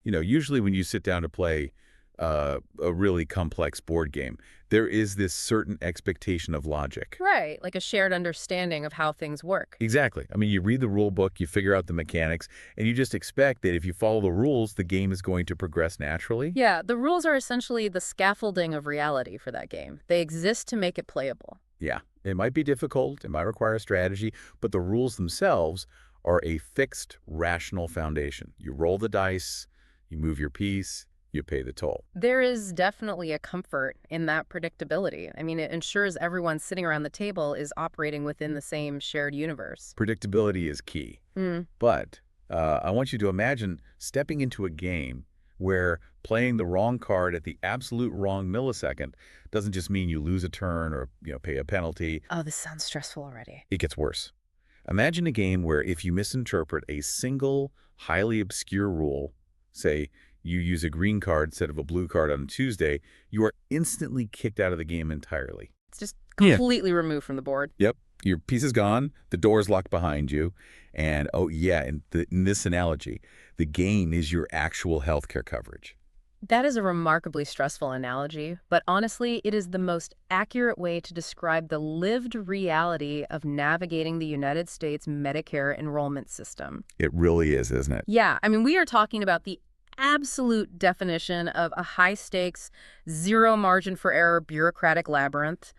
Usually when you sit down to play a really complex board game, there is this certain expectation of logic. Right, like a shared understanding of how things work. Exactly. I mean, you read the rule book, you figure out the mechanics, and you just expect that if you follow the rules, the game is going to progress naturally. Yeah, the rules are essentially the scaffolding of reality for that game. They exist to make it playable. Yeah, it might be difficult, it might require strategy, but the rules themselves are a fixed, rational foundation. You roll the dice, you move your piece, you pay the toll. There is definitely a comfort in that predictability. I mean, it ensures everyone sitting around the table is operating within the same shared universe. Predictability is key. But I want you to imagine stepping into a game where playing the wrong card at the absolute wrong millisecond doesn't just mean you lose a turn or pay a penalty. Oh, this sounds stressful already. It gets worse. Imagine a game where if you misinterpret a single, highly obscure rule, say you use a green card instead of a blue card on Tuesday, you are instantly kicked out of the game entirely. It's just completely removed from the board. Yep. Your piece is gone, the door is locked behind you, and oh yeah, in this analogy, the game is your actual healthcare coverage. That is a remarkably stressful analogy, but honestly, it is the most accurate way to describe the lived reality of navigating the United States Medicare enrollment system. It really is, isn't it? Yeah, I mean, we are talking about the absolute definition of a high-stakes, zero margin for error bureaucratic labyrinth.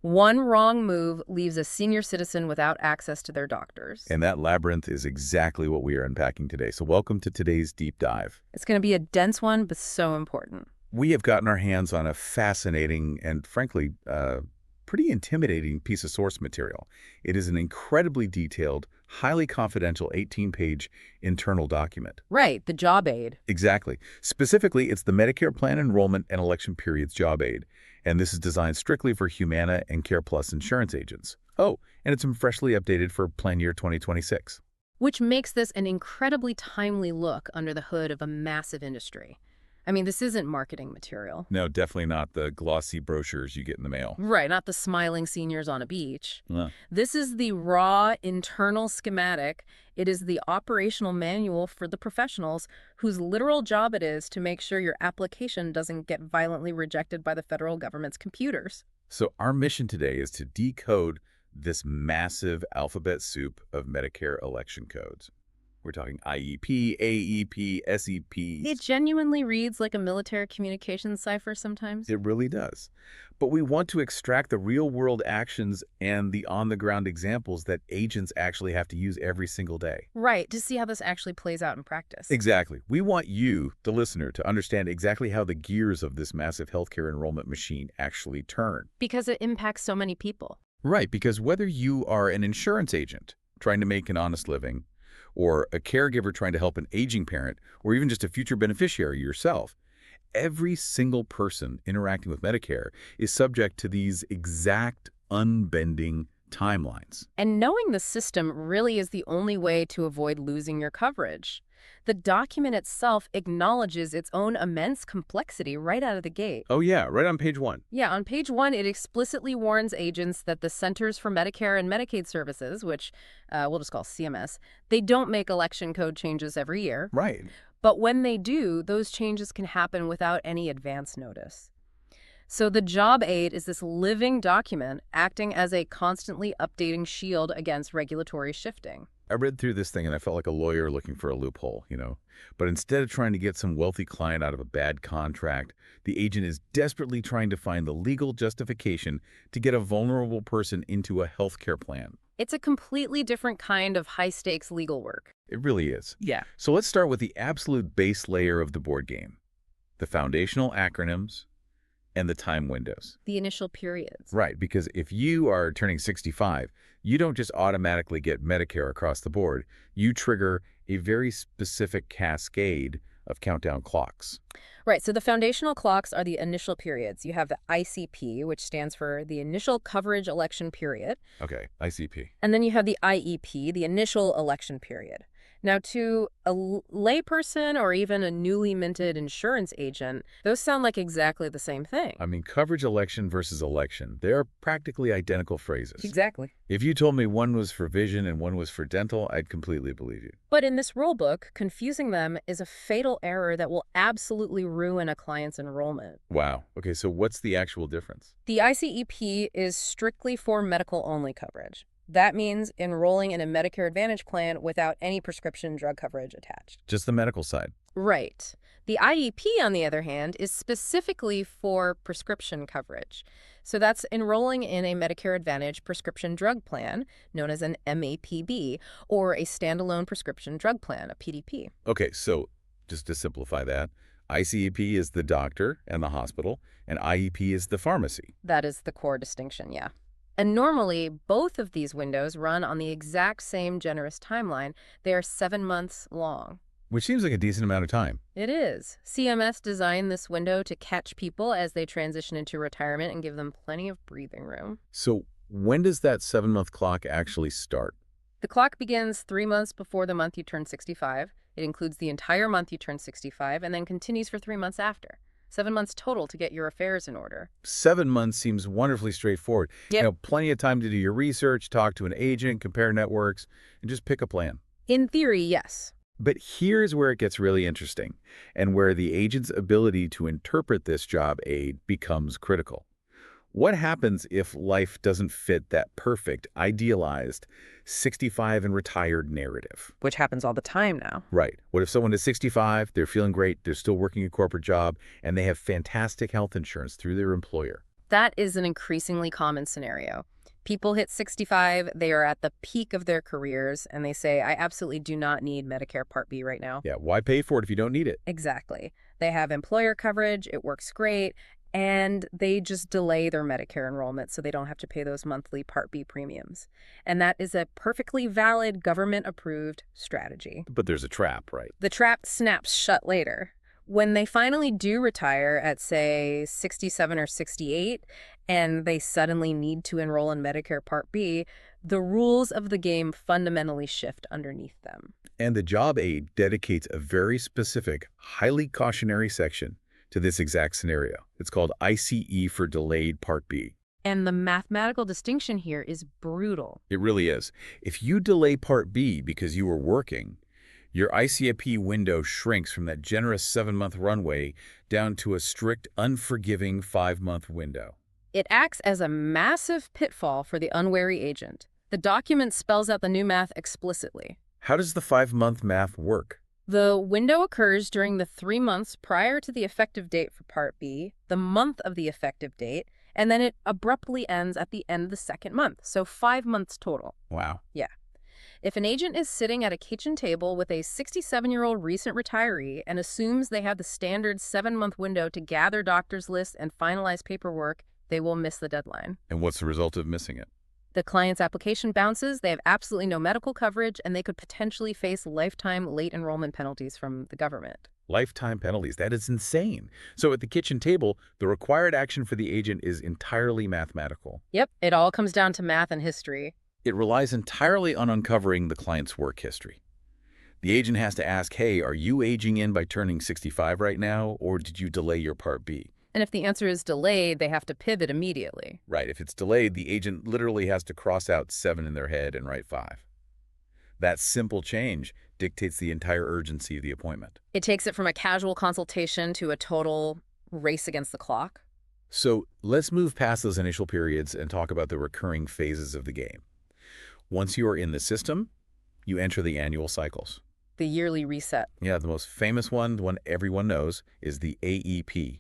One wrong move leaves a senior citizen without access to their doctors. And that labyrinth is exactly what we are unpacking today. So welcome to today's deep dive. It's going to be a dense one, but so important. We have gotten our hands on a fascinating and, frankly, pretty intimidating piece of source material. It is an incredibly detailed, highly confidential 18-page internal document. Right, the job aid. Exactly. Specifically, it's the Medicare Plan Enrollment and Election Periods Job Aid, and this is designed strictly for Humana and Care Plus insurance agents. Oh, and it's freshly updated for plan year 2026. Which makes this an incredibly timely look under the hood of a massive industry. I mean, this isn't marketing material. No, definitely not the glossy brochures you get in the mail. Right, not the smiling seniors on a beach. No. This is the raw internal schematic. It is the operational manual for the professionals whose literal job it is to make sure your application doesn't get violently rejected by the federal government's computers. So our mission today is to decode this massive alphabet soup of Medicare election codes. We're talking IEP, AEP, SEP. It genuinely reads like a military communications cipher sometimes. It really does. But we want to extract the real-world actions and the on-the-ground examples that agents actually have to use every single day. Right, to see how this actually plays out in practice. Exactly. We want you, the listener, to understand exactly how the gears of this massive healthcare enrollment machine actually turn. Because it impacts so many people. Right, because whether you are an insurance agent trying to make an honest living, or a caregiver trying to help an aging parent, or even just a future beneficiary yourself, every single person interacting with Medicare is subject to these exact unbending timelines. And knowing the system really is the only way to avoid losing your coverage. The document itself acknowledges its own immense complexity right out of the gate. Oh yeah, right on page 1. Yeah, on page 1, it explicitly warns agents that the Centers for Medicare and Medicaid Services, which we'll just call CMS, they don't make election code changes every year. Right. But when they do, those changes can happen without any advance notice. So the job aid is this living document acting as a constantly updating shield against regulatory shifting. I read through this thing and I felt like a lawyer looking for a loophole, But instead of trying to get some wealthy client out of a bad contract, the agent is desperately trying to find the legal justification to get a vulnerable person into a healthcare plan. It's a completely different kind of high-stakes legal work. It really is. Yeah. So let's start with the absolute base layer of the board game, the foundational acronyms and the time windows. The initial periods. Right, because if you are turning 65, you don't just automatically get Medicare across the board. You trigger a very specific cascade of countdown clocks. Right, so the foundational clocks are the initial periods. You have the ICP, which stands for the Initial Coverage Election Period. Okay, ICP. And then you have the IEP, the Initial Election Period. Now, to a layperson or even a newly minted insurance agent, those sound like exactly the same thing. I mean, coverage election versus election, they are practically identical phrases. Exactly. If you told me one was for vision and one was for dental, I'd completely believe you. But in this rulebook, confusing them is a fatal error that will absolutely ruin a client's enrollment. Wow. Okay, so what's the actual difference? The ICEP is strictly for medical-only coverage. That means enrolling in a Medicare Advantage plan without any prescription drug coverage attached. Just the medical side. Right. The IEP, on the other hand, is specifically for prescription coverage. So that's enrolling in a Medicare Advantage prescription drug plan, known as an MAPB, or a standalone prescription drug plan, a PDP. Okay, so just to simplify that, ICEP is the doctor and the hospital, and IEP is the pharmacy. That is the core distinction, yeah. And normally, both of these windows run on the exact same generous timeline. They are 7 months long. Which seems like a decent amount of time. It is. CMS designed this window to catch people as they transition into retirement and give them plenty of breathing room. So when does that 7-month clock actually start? The clock begins 3 months before the month you turn 65. It includes the entire month you turn 65 and then continues for 3 months after. 7 months total to get your affairs in order. 7 months seems wonderfully straightforward. Yep. You know, plenty of time to do your research, talk to an agent, compare networks, and just pick a plan. In theory, yes. But here's where it gets really interesting, and where the agent's ability to interpret this job aid becomes critical. What happens if life doesn't fit that perfect, idealized 65 and retired narrative? Which happens all the time now. Right. What if someone is 65, they're feeling great, they're still working a corporate job, and they have fantastic health insurance through their employer? That is an increasingly common scenario. People hit 65, they are at the peak of their careers, and they say, I absolutely do not need Medicare Part B right now. Yeah, why pay for it if you don't need it? Exactly. They have employer coverage, it works great, and they just delay their Medicare enrollment so they don't have to pay those monthly Part B premiums. And that is a perfectly valid government-approved strategy. But there's a trap, right? The trap snaps shut later. When they finally do retire at, say, 67 or 68, and they suddenly need to enroll in Medicare Part B, the rules of the game fundamentally shift underneath them. And the job aid dedicates a very specific, highly cautionary section to this exact scenario. It's called ICE for Delayed Part B. And the mathematical distinction here is brutal. It really is. If you delay Part B because you were working, your ICEP window shrinks from that generous 7-month runway down to a strict, unforgiving 5-month window. It acts as a massive pitfall for the unwary agent. The document spells out the new math explicitly. How does the 5-month math work? The window occurs during the 3 months prior to the effective date for Part B, the month of the effective date, and then it abruptly ends at the end of the second month, so 5 months total. Wow. Yeah. If an agent is sitting at a kitchen table with a 67-year-old recent retiree and assumes they have the standard 7-month window to gather doctor's lists and finalize paperwork, they will miss the deadline. And what's the result of missing it? The client's application bounces, they have absolutely no medical coverage, and they could potentially face lifetime late enrollment penalties from the government. Lifetime penalties. That is insane. So at the kitchen table, the required action for the agent is entirely mathematical. Yep, it all comes down to math and history. It relies entirely on uncovering the client's work history. The agent has to ask, hey, are you aging in by turning 65 right now, or did you delay your Part B? And if the answer is delayed, they have to pivot immediately. Right. If it's delayed, the agent literally has to cross out 7 in their head and write 5. That simple change dictates the entire urgency of the appointment. It takes it from a casual consultation to a total race against the clock. So let's move past those initial periods and talk about the recurring phases of the game. Once you are in the system, you enter the annual cycles. The yearly reset. Yeah, the most famous one, the one everyone knows, is the AEP,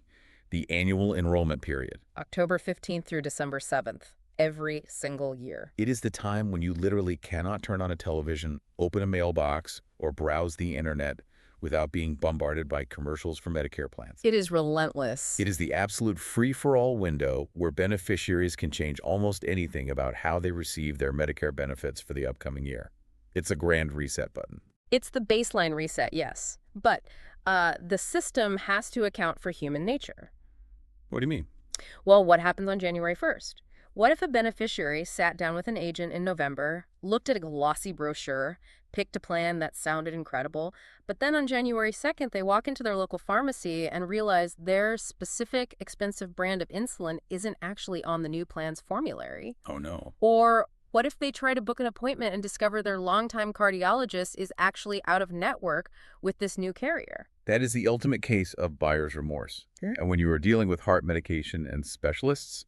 the annual enrollment period. October 15th through December 7th, every single year. It is the time when you literally cannot turn on a television, open a mailbox, or browse the internet without being bombarded by commercials for Medicare plans. It is relentless. It is the absolute free-for-all window where beneficiaries can change almost anything about how they receive their Medicare benefits for the upcoming year. It's a grand reset button. It's the baseline reset, yes. But the system has to account for human nature. What do you mean? Well, what happens on January 1st? What if a beneficiary sat down with an agent in November, looked at a glossy brochure, picked a plan that sounded incredible, but then on January 2nd, they walk into their local pharmacy and realize their specific expensive brand of insulin isn't actually on the new plan's formulary. Oh, no. Or what if they try to book an appointment and discover their longtime cardiologist is actually out of network with this new carrier? That is the ultimate case of buyer's remorse. Yeah. And when you are dealing with heart medication and specialists,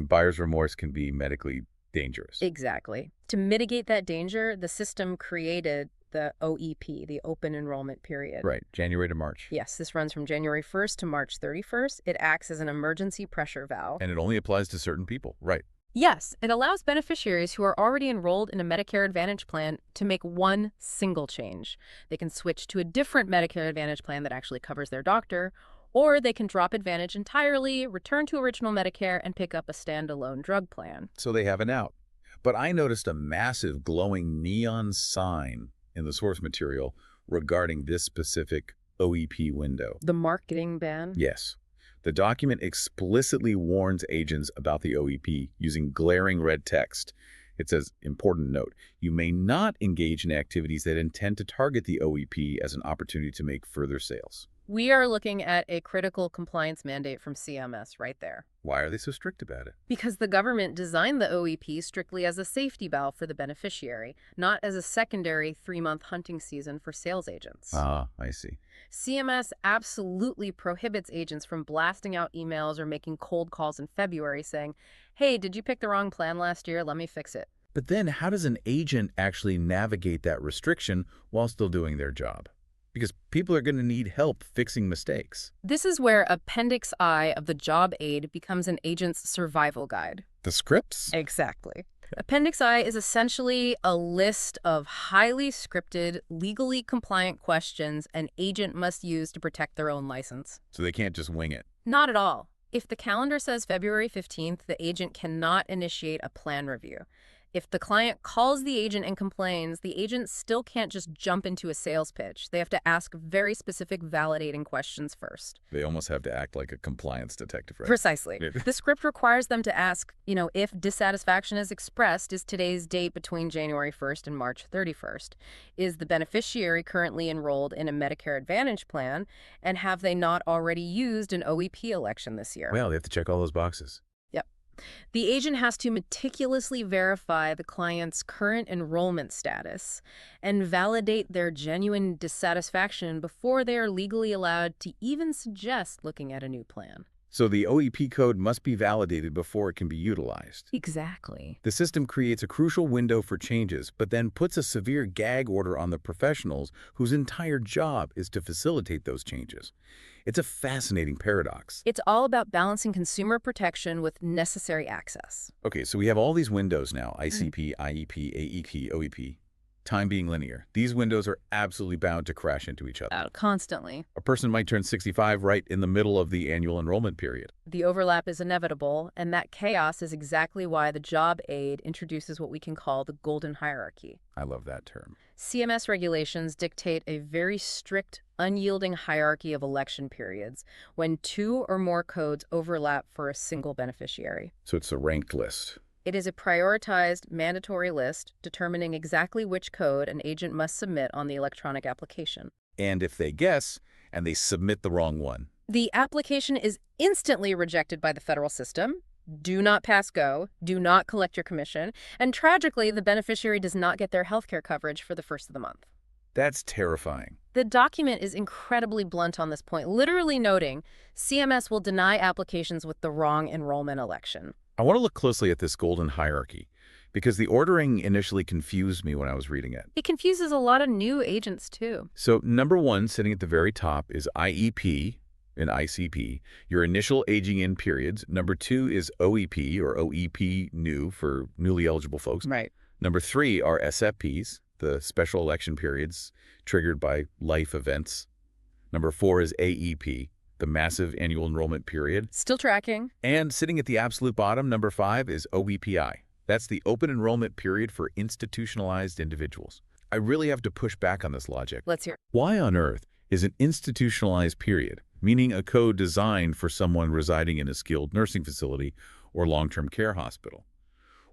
buyer's remorse can be medically dangerous. Exactly. To mitigate that danger, the system created the OEP, the open enrollment period. Right, January to March. Yes, this runs from January 1st to March 31st. It acts as an emergency pressure valve. And it only applies to certain people. Right. Yes, it allows beneficiaries who are already enrolled in a Medicare Advantage plan to make one single change. They can switch to a different Medicare Advantage plan that actually covers their doctor, or they can drop Advantage entirely, return to original Medicare, and pick up a standalone drug plan. So they have an out. But I noticed a massive glowing neon sign in the source material regarding this specific OEP window. The marketing ban? Yes. The document explicitly warns agents about the OEP using glaring red text. It says, important note, you may not engage in activities that intend to target the OEP as an opportunity to make further sales. We are looking at a critical compliance mandate from CMS right there. Why are they so strict about it? Because the government designed the OEP strictly as a safety valve for the beneficiary, not as a secondary 3-month hunting season for sales agents. Ah, I see. CMS absolutely prohibits agents from blasting out emails or making cold calls in February saying, hey, did you pick the wrong plan last year? Let me fix it. But then how does an agent actually navigate that restriction while still doing their job? Because people are going to need help fixing mistakes. This is where Appendix I of the job aid becomes an agent's survival guide. The scripts? Exactly. Appendix I is essentially a list of highly scripted, legally compliant questions an agent must use to protect their own license. So they can't just wing it. Not at all. If the calendar says February 15th, the agent cannot initiate a plan review. If the client calls the agent and complains, the agent still can't just jump into a sales pitch. They have to ask very specific validating questions first. They almost have to act like a compliance detective, right? Precisely. The script requires them to ask, if dissatisfaction is expressed, is today's date between January 1st and March 31st? Is the beneficiary currently enrolled in a Medicare Advantage plan? And have they not already used an OEP election this year? Well, they have to check all those boxes. The agent has to meticulously verify the client's current enrollment status and validate their genuine dissatisfaction before they are legally allowed to even suggest looking at a new plan. So the OEP code must be validated before it can be utilized. Exactly. The system creates a crucial window for changes, but then puts a severe gag order on the professionals whose entire job is to facilitate those changes. It's a fascinating paradox. It's all about balancing consumer protection with necessary access. Okay, so we have all these windows now, ICP, IEP, AEP, OEP. Time being linear. These windows are absolutely bound to crash into each other. Constantly. A person might turn 65 right in the middle of the annual enrollment period. The overlap is inevitable, and that chaos is exactly why the job aid introduces what we can call the golden hierarchy. I love that term. CMS regulations dictate a very strict, unyielding hierarchy of election periods when 2 or more codes overlap for a single beneficiary. So it's a ranked list. It is a prioritized, mandatory list determining exactly which code an agent must submit on the electronic application. And if they guess, and they submit the wrong one, the application is instantly rejected by the federal system. Do not pass go, do not collect your commission, and tragically, the beneficiary does not get their healthcare coverage for the first of the month. that's terrifying. The document is incredibly blunt on this point, literally noting CMS will deny applications with the wrong enrollment election. I want to look closely at this golden hierarchy because the ordering initially confused me when I was reading it. It confuses a lot of new agents, too. So number one, sitting at the very top, is IEP and ICP, your initial aging in periods. Number two is OEP, or OEP new for newly eligible folks. Right. Number three are SFPs, the special election periods triggered by life events. Number four is AEP, the massive annual enrollment period. Still tracking. And sitting at the absolute bottom, number five, is OBPI. That's the open enrollment period for institutionalized individuals. I really have to push back on this logic. Let's hear. Why on earth is an institutionalized period, meaning a code designed for someone residing in a skilled nursing facility or long-term care hospital?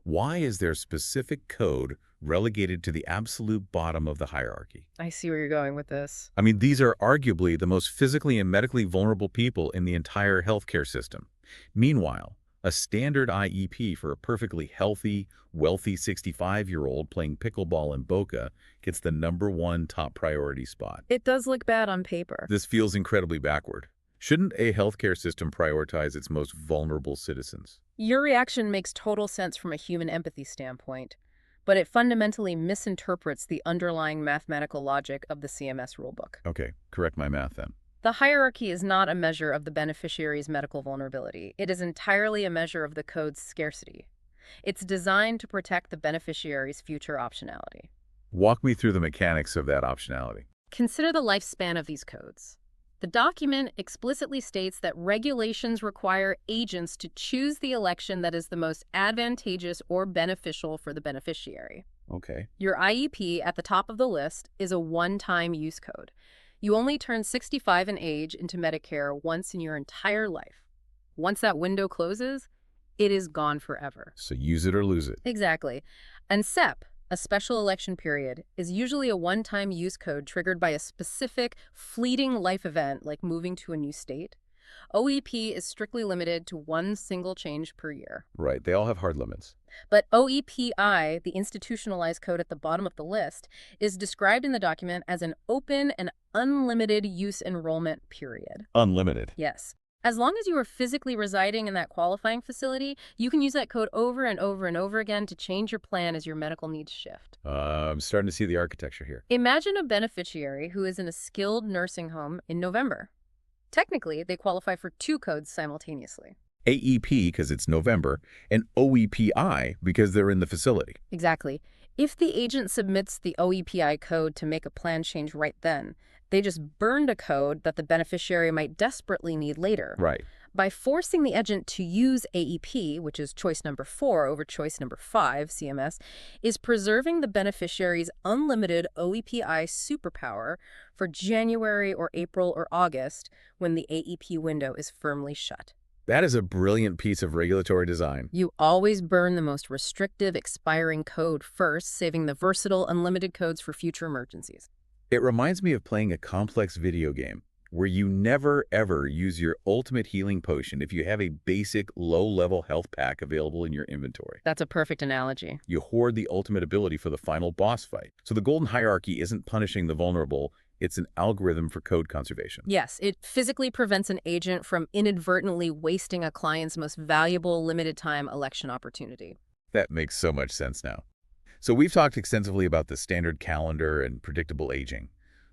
Why is there specific code relegated to the absolute bottom of the hierarchy? I see where you're going with this. I mean, these are arguably the most physically and medically vulnerable people in the entire healthcare system. Meanwhile, a standard IEP for a perfectly healthy, wealthy 65-year-old playing pickleball in Boca gets the #1 top priority spot. It does look bad on paper. This feels incredibly backward. Shouldn't a healthcare system prioritize its most vulnerable citizens? Your reaction makes total sense from a human empathy standpoint, but it fundamentally misinterprets the underlying mathematical logic of the CMS rulebook. Okay, correct my math then. The hierarchy is not a measure of the beneficiary's medical vulnerability. It is entirely a measure of the code's scarcity. It's designed to protect the beneficiary's future optionality. Walk me through the mechanics of that optionality. Consider the lifespan of these codes. The document explicitly states that regulations require agents to choose the election that is the most advantageous or beneficial for the beneficiary. Okay. Your IEP at the top of the list is a one-time use code. You only turn 65 in age into Medicare once in your entire life. Once that window closes, it is gone forever. So use it or lose it. Exactly. And SEP, a special election period, is usually a one-time use code triggered by a specific, fleeting life event like moving to a new state. OEP is strictly limited to one single change per year. Right, they all have hard limits. But OEPI, the institutionalized code at the bottom of the list, is described in the document as an open and unlimited use enrollment period. Unlimited. Yes. As long as you are physically residing in that qualifying facility, you can use that code over and over and over again to change your plan as your medical needs shift. I'm starting to see the architecture here. Imagine a beneficiary who is in a skilled nursing home in November. Technically, they qualify for two codes simultaneously. AEP because it's November, and OEPI because they're in the facility. Exactly. If the agent submits the OEPI code to make a plan change right then, they just burned a code that the beneficiary might desperately need later. Right. By forcing the agent to use AEP, which is choice number 4 over choice number 5, CMS, is preserving the beneficiary's unlimited OEPI superpower for January or April or August when the AEP window is firmly shut. That is a brilliant piece of regulatory design. You always burn the most restrictive expiring code first, saving the versatile, unlimited codes for future emergencies. It reminds me of playing a complex video game where you never, ever use your ultimate healing potion if you have a basic, low-level health pack available in your inventory. That's a perfect analogy. You hoard the ultimate ability for the final boss fight. So the golden hierarchy isn't punishing the vulnerable, it's an algorithm for code conservation. Yes, it physically prevents an agent from inadvertently wasting a client's most valuable limited-time election opportunity. That makes so much sense now. So we've talked extensively about the standard calendar and predictable aging,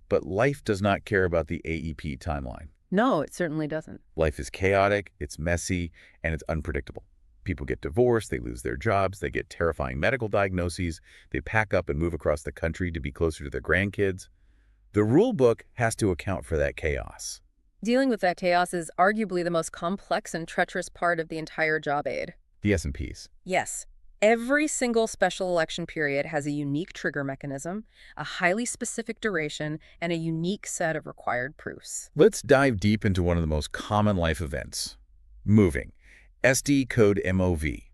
but life does not care about the AEP timeline. No, it certainly doesn't. Life is chaotic, it's messy, and it's unpredictable. People get divorced, they lose their jobs, they get terrifying medical diagnoses, they pack up and move across the country to be closer to their grandkids. The rule book has to account for that chaos. Dealing with that chaos is arguably the most complex and treacherous part of the entire job aid. The S&Ps. Yes. Every single special election period has a unique trigger mechanism, a highly specific duration, and a unique set of required proofs. Let's dive deep into one of the most common life events. Moving. SD code MOV.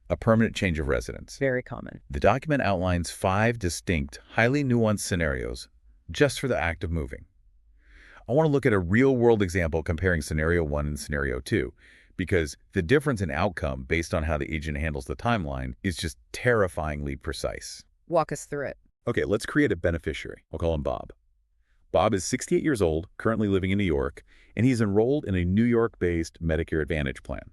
A permanent change of residence. Very common. The document outlines 5 distinct, highly nuanced scenarios just for the act of moving. I want to look at a real-world example comparing Scenario 1 and Scenario 2, because the difference in outcome based on how the agent handles the timeline is just terrifyingly precise. Walk us through it. Okay, let's create a beneficiary. We'll call him Bob. Bob is 68 years old, currently living in New York, and he's enrolled in a New York-based Medicare Advantage plan.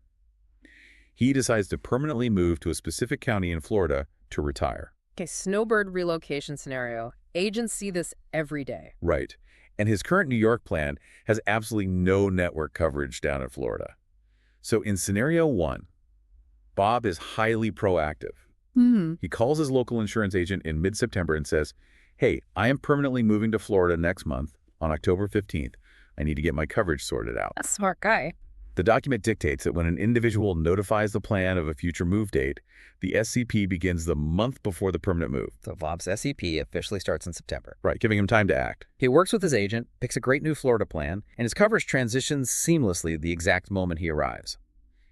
He decides to permanently move to a specific county in Florida to retire. Okay, snowbird relocation scenario. Agents see this every day. Right. And his current New York plan has absolutely no network coverage down in Florida. So in Scenario 1, Bob is highly proactive. He calls his local insurance agent in mid-September and says, "Hey, I am permanently moving to Florida next month on October 15th. I need to get my coverage sorted out." A smart guy. The document dictates that when an individual notifies the plan of a future move date, the SCP begins the month before the permanent move. So Bob's SCP officially starts in September. Right, giving him time to act. He works with his agent, picks a great new Florida plan, and his coverage transitions seamlessly the exact moment he arrives.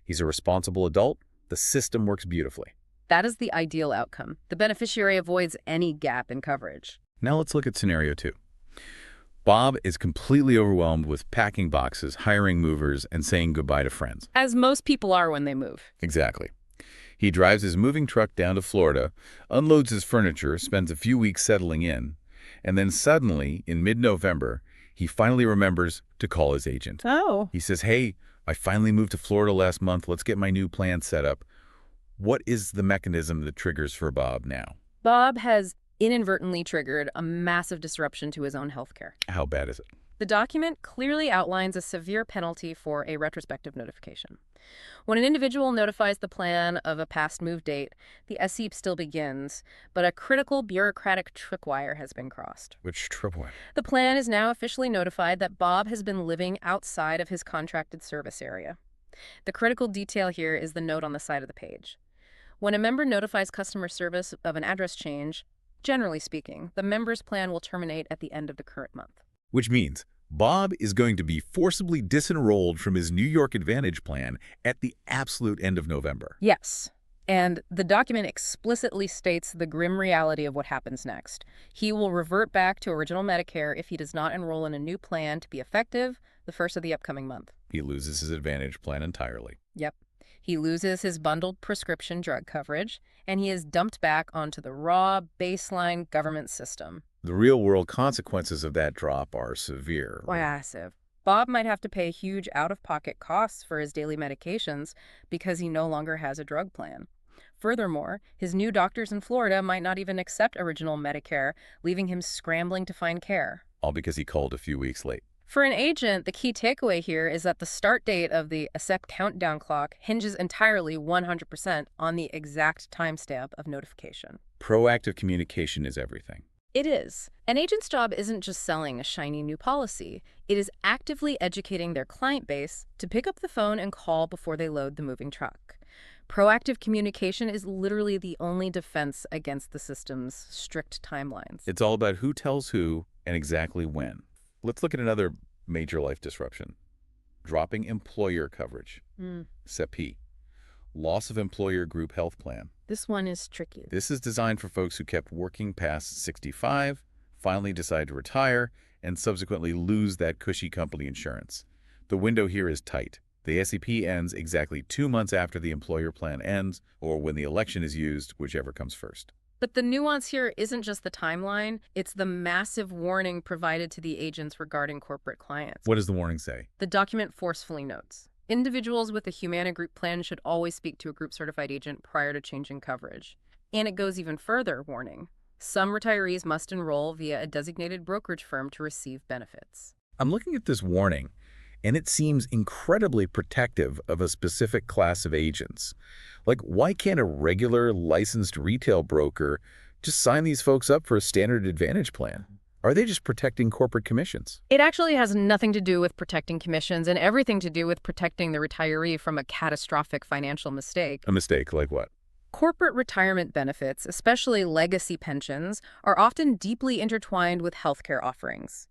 He's a responsible adult. The system works beautifully. That is the ideal outcome. The beneficiary avoids any gap in coverage. Now let's look at scenario 2. Bob is completely overwhelmed with packing boxes, hiring movers, and saying goodbye to friends. As most people are when they move. Exactly. He drives his moving truck down to Florida, unloads his furniture, spends a few weeks settling in, and then suddenly, in mid-November, he finally remembers to call his agent. Oh. He says, "Hey, I finally moved to Florida last month. Let's get my new plan set up." What is the mechanism that triggers for Bob now? Bob has inadvertently triggered a massive disruption to his own health care. How bad is it? The document clearly outlines a severe penalty for a retrospective notification. When an individual notifies the plan of a past move date, the SEEP still begins, but a critical bureaucratic tripwire has been crossed. Which tripwire? The plan is now officially notified that Bob has been living outside of his contracted service area. The critical detail here is the note on the side of the page. When a member notifies customer service of an address change, generally speaking, the member's plan will terminate at the end of the current month. Which means Bob is going to be forcibly disenrolled from his New York Advantage plan at the absolute end of November. Yes. And the document explicitly states the grim reality of what happens next. He will revert back to original Medicare if he does not enroll in a new plan to be effective the first of the upcoming month. He loses his Advantage plan entirely. Yep. He loses his bundled prescription drug coverage, and he is dumped back onto the raw, baseline government system. The real-world consequences of that drop are severe. Massive. Bob might have to pay huge out-of-pocket costs for his daily medications because he no longer has a drug plan. Furthermore, his new doctors in Florida might not even accept original Medicare, leaving him scrambling to find care. All because he called a few weeks late. For an agent, the key takeaway here is that the start date of the ASEP countdown clock hinges entirely 100% on the exact timestamp of notification. Proactive communication is everything. It is. An agent's job isn't just selling a shiny new policy. It is actively educating their client base to pick up the phone and call before they load the moving truck. Proactive communication is literally the only defense against the system's strict timelines. It's all about who tells who and exactly when. Let's look at another major life disruption. Dropping employer coverage. SEP. Loss of employer group health plan. This one is tricky. This is designed for folks who kept working past 65, finally decide to retire, and subsequently lose that cushy company insurance. The window here is tight. The SEP ends exactly 2 months after the employer plan ends, or when the election is used, whichever comes first. But the nuance here isn't just the timeline, it's the massive warning provided to the agents regarding corporate clients. What does the warning say? The document forcefully notes, individuals with a Humana group plan should always speak to a group-certified agent prior to changing coverage. And it goes even further, warning. Some retirees must enroll via a designated brokerage firm to receive benefits. I'm looking at this warning, and it seems incredibly protective of a specific class of agents. Like, why can't a regular licensed retail broker just sign these folks up for a standard Advantage plan? Are they just protecting corporate commissions? It actually has nothing to do with protecting commissions and everything to do with protecting the retiree from a catastrophic financial mistake. A mistake like what? Corporate retirement benefits, especially legacy pensions, are often deeply intertwined with healthcare offerings.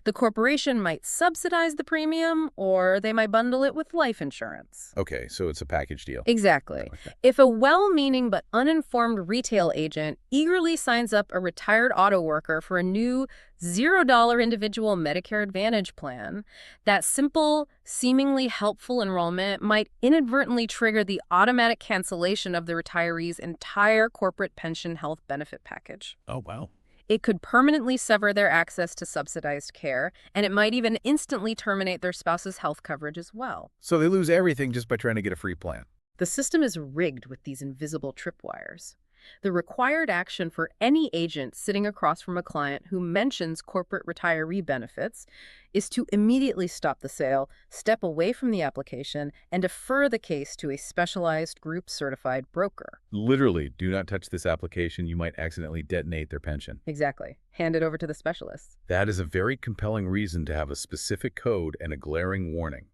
The corporation might subsidize the premium, or they might bundle it with life insurance. Okay, so it's a package deal. Exactly. Okay. If a well-meaning but uninformed retail agent eagerly signs up a retired auto worker for a new $0 individual Medicare Advantage plan, that simple, seemingly helpful enrollment might inadvertently trigger the automatic cancellation of the retiree's entire corporate pension health benefit package. Oh, wow. It could permanently sever their access to subsidized care, and it might even instantly terminate their spouse's health coverage as well. So they lose everything just by trying to get a free plan. The system is rigged with these invisible tripwires. The required action for any agent sitting across from a client who mentions corporate retiree benefits is to immediately stop the sale, step away from the application, and defer the case to a specialized group-certified broker. Literally, do not touch this application. You might accidentally detonate their pension. Exactly. Hand it over to the specialists. That is a very compelling reason to have a specific code and a glaring warning.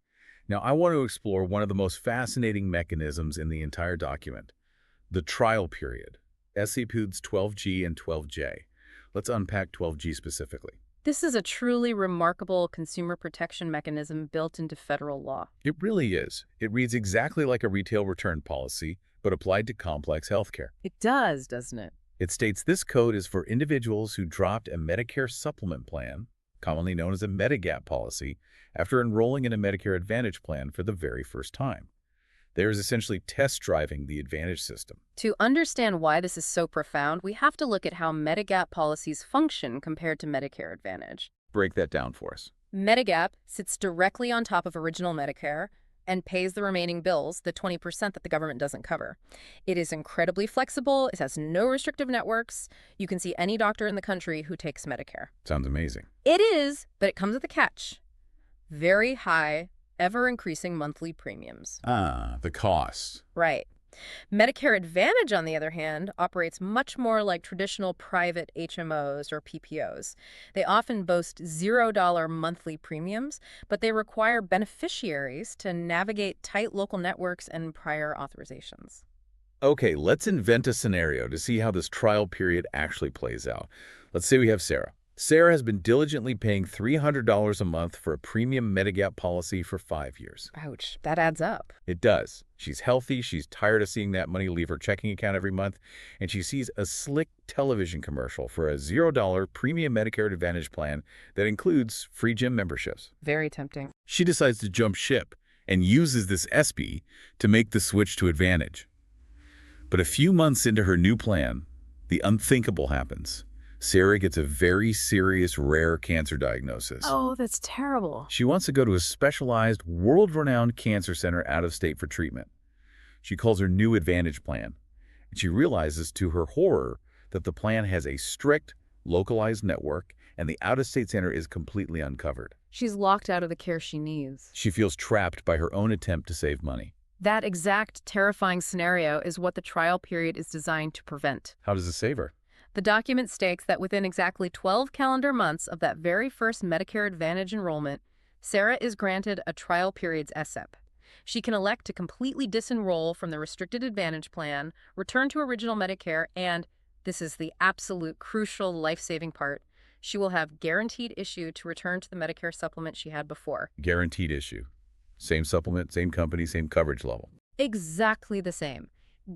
Now, I want to explore one of the most fascinating mechanisms in the entire document, the trial period. SEPUD's 12G and 12J. Let's unpack 12G specifically. This is a truly remarkable consumer protection mechanism built into federal law. It really is. It reads exactly like a retail return policy, but applied to complex healthcare. It does, doesn't it? It states this code is for individuals who dropped a Medicare supplement plan, commonly known as a Medigap policy, after enrolling in a Medicare Advantage plan for the very first time. There is essentially test driving the Advantage system. To understand why this is so profound, we have to look at how Medigap policies function compared to Medicare Advantage. Break that down for us. Medigap sits directly on top of original Medicare and pays the remaining bills, the 20% that the government doesn't cover. It is incredibly flexible. It has no restrictive networks. You can see any doctor in the country who takes Medicare. Sounds amazing. It is, but it comes with a catch. Very high, ever-increasing monthly premiums. Ah, the cost. Right. Medicare Advantage, on the other hand, operates much more like traditional private HMOs or PPOs. They often boast $0 monthly premiums, but they require beneficiaries to navigate tight local networks and prior authorizations. Okay, let's invent a scenario to see how this trial period actually plays out. Let's say we have Sarah. Sarah has been diligently paying $300 a month for a premium Medigap policy for 5 years. Ouch, that adds up. It does. She's healthy, she's tired of seeing that money leave her checking account every month, and she sees a slick television commercial for a $0 premium Medicare Advantage plan that includes free gym memberships. Very tempting. She decides to jump ship and uses this SB to make the switch to Advantage. But a few months into her new plan, the unthinkable happens. Sarah gets a very serious, rare cancer diagnosis. Oh, that's terrible. She wants to go to a specialized, world-renowned cancer center out of state for treatment. She calls her new Advantage plan, and she realizes to her horror that the plan has a strict, localized network, and the out-of-state center is completely uncovered. She's locked out of the care she needs. She feels trapped by her own attempt to save money. That exact terrifying scenario is what the trial period is designed to prevent. How does it save her? The document states that within exactly 12 calendar months of that very first Medicare Advantage enrollment, Sarah is granted a trial period's SEP. She can elect to completely disenroll from the restricted Advantage plan, return to original Medicare, and, this is the absolute crucial life-saving part, she will have guaranteed issue to return to the Medicare supplement she had before. Guaranteed issue. Same supplement, same company, same coverage level. Exactly the same.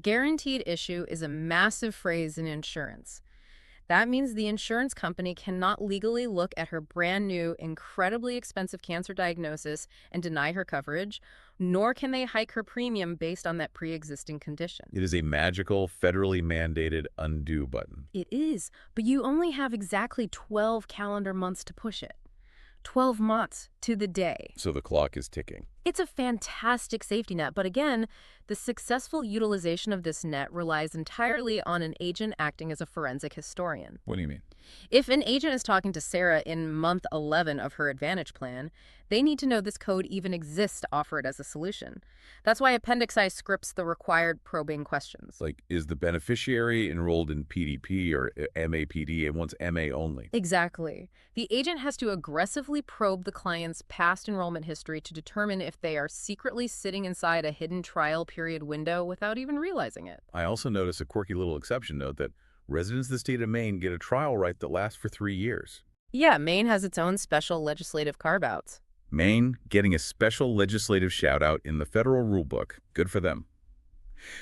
Guaranteed issue is a massive phrase in insurance. That means the insurance company cannot legally look at her brand new, incredibly expensive cancer diagnosis and deny her coverage, nor can they hike her premium based on that pre-existing condition. It is a magical, federally mandated undo button. It is, but you only have exactly 12 calendar months to push it. 12 months to the day. So the clock is ticking. It's a fantastic safety net, but again, the successful utilization of this net relies entirely on an agent acting as a forensic historian. What do you mean? If an agent is talking to Sarah in month 11 of her Advantage plan, they need to know this code even exists to offer it as a solution. That's why Appendix I scripts the required probing questions. Like, is the beneficiary enrolled in PDP or MAPD and wants MA only? Exactly. The agent has to aggressively probe the client's past enrollment history to determine if they are secretly sitting inside a hidden trial period window without even realizing it. I also notice a quirky little exception note that residents of the state of Maine get a trial right that lasts for 3 years. Yeah, Maine has its own special legislative carve-outs. Maine getting a special legislative shout-out in the federal rulebook. Good for them.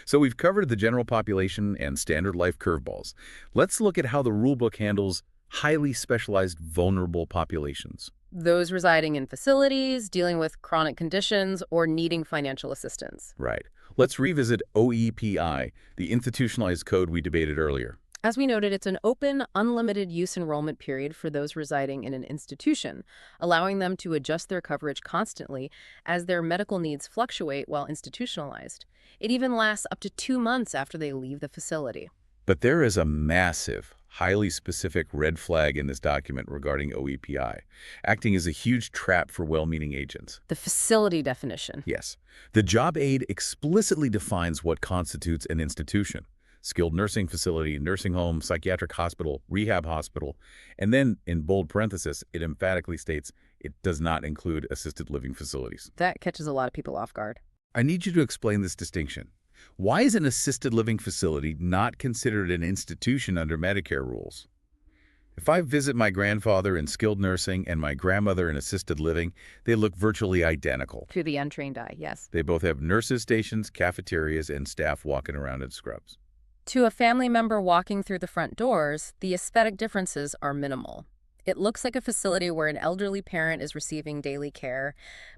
So we've covered the general population and standard life curveballs. Let's look at how the rulebook handles highly specialized vulnerable populations. Those residing in facilities, dealing with chronic conditions, or needing financial assistance. Right. Let's revisit OEPI, the institutionalized code we debated earlier. As we noted, it's an open, unlimited use enrollment period for those residing in an institution, allowing them to adjust their coverage constantly as their medical needs fluctuate while institutionalized. It even lasts up to 2 months after they leave the facility. But there is a massive, highly specific red flag in this document regarding OEPI, acting as a huge trap for well-meaning agents. The facility definition. Yes. The job aid explicitly defines what constitutes an institution. Skilled nursing facility, nursing home, psychiatric hospital, rehab hospital, and then, in bold parenthesis, it emphatically states it does not include assisted living facilities. That catches a lot of people off guard. I need you to explain this distinction. Why is an assisted living facility not considered an institution under Medicare rules? If I visit my grandfather in skilled nursing and my grandmother in assisted living, they look virtually identical. To the untrained eye, yes. They both have nurses' stations, cafeterias, and staff walking around in scrubs. To a family member walking through the front doors, the aesthetic differences are minimal. It looks like a facility where an elderly parent is receiving daily care,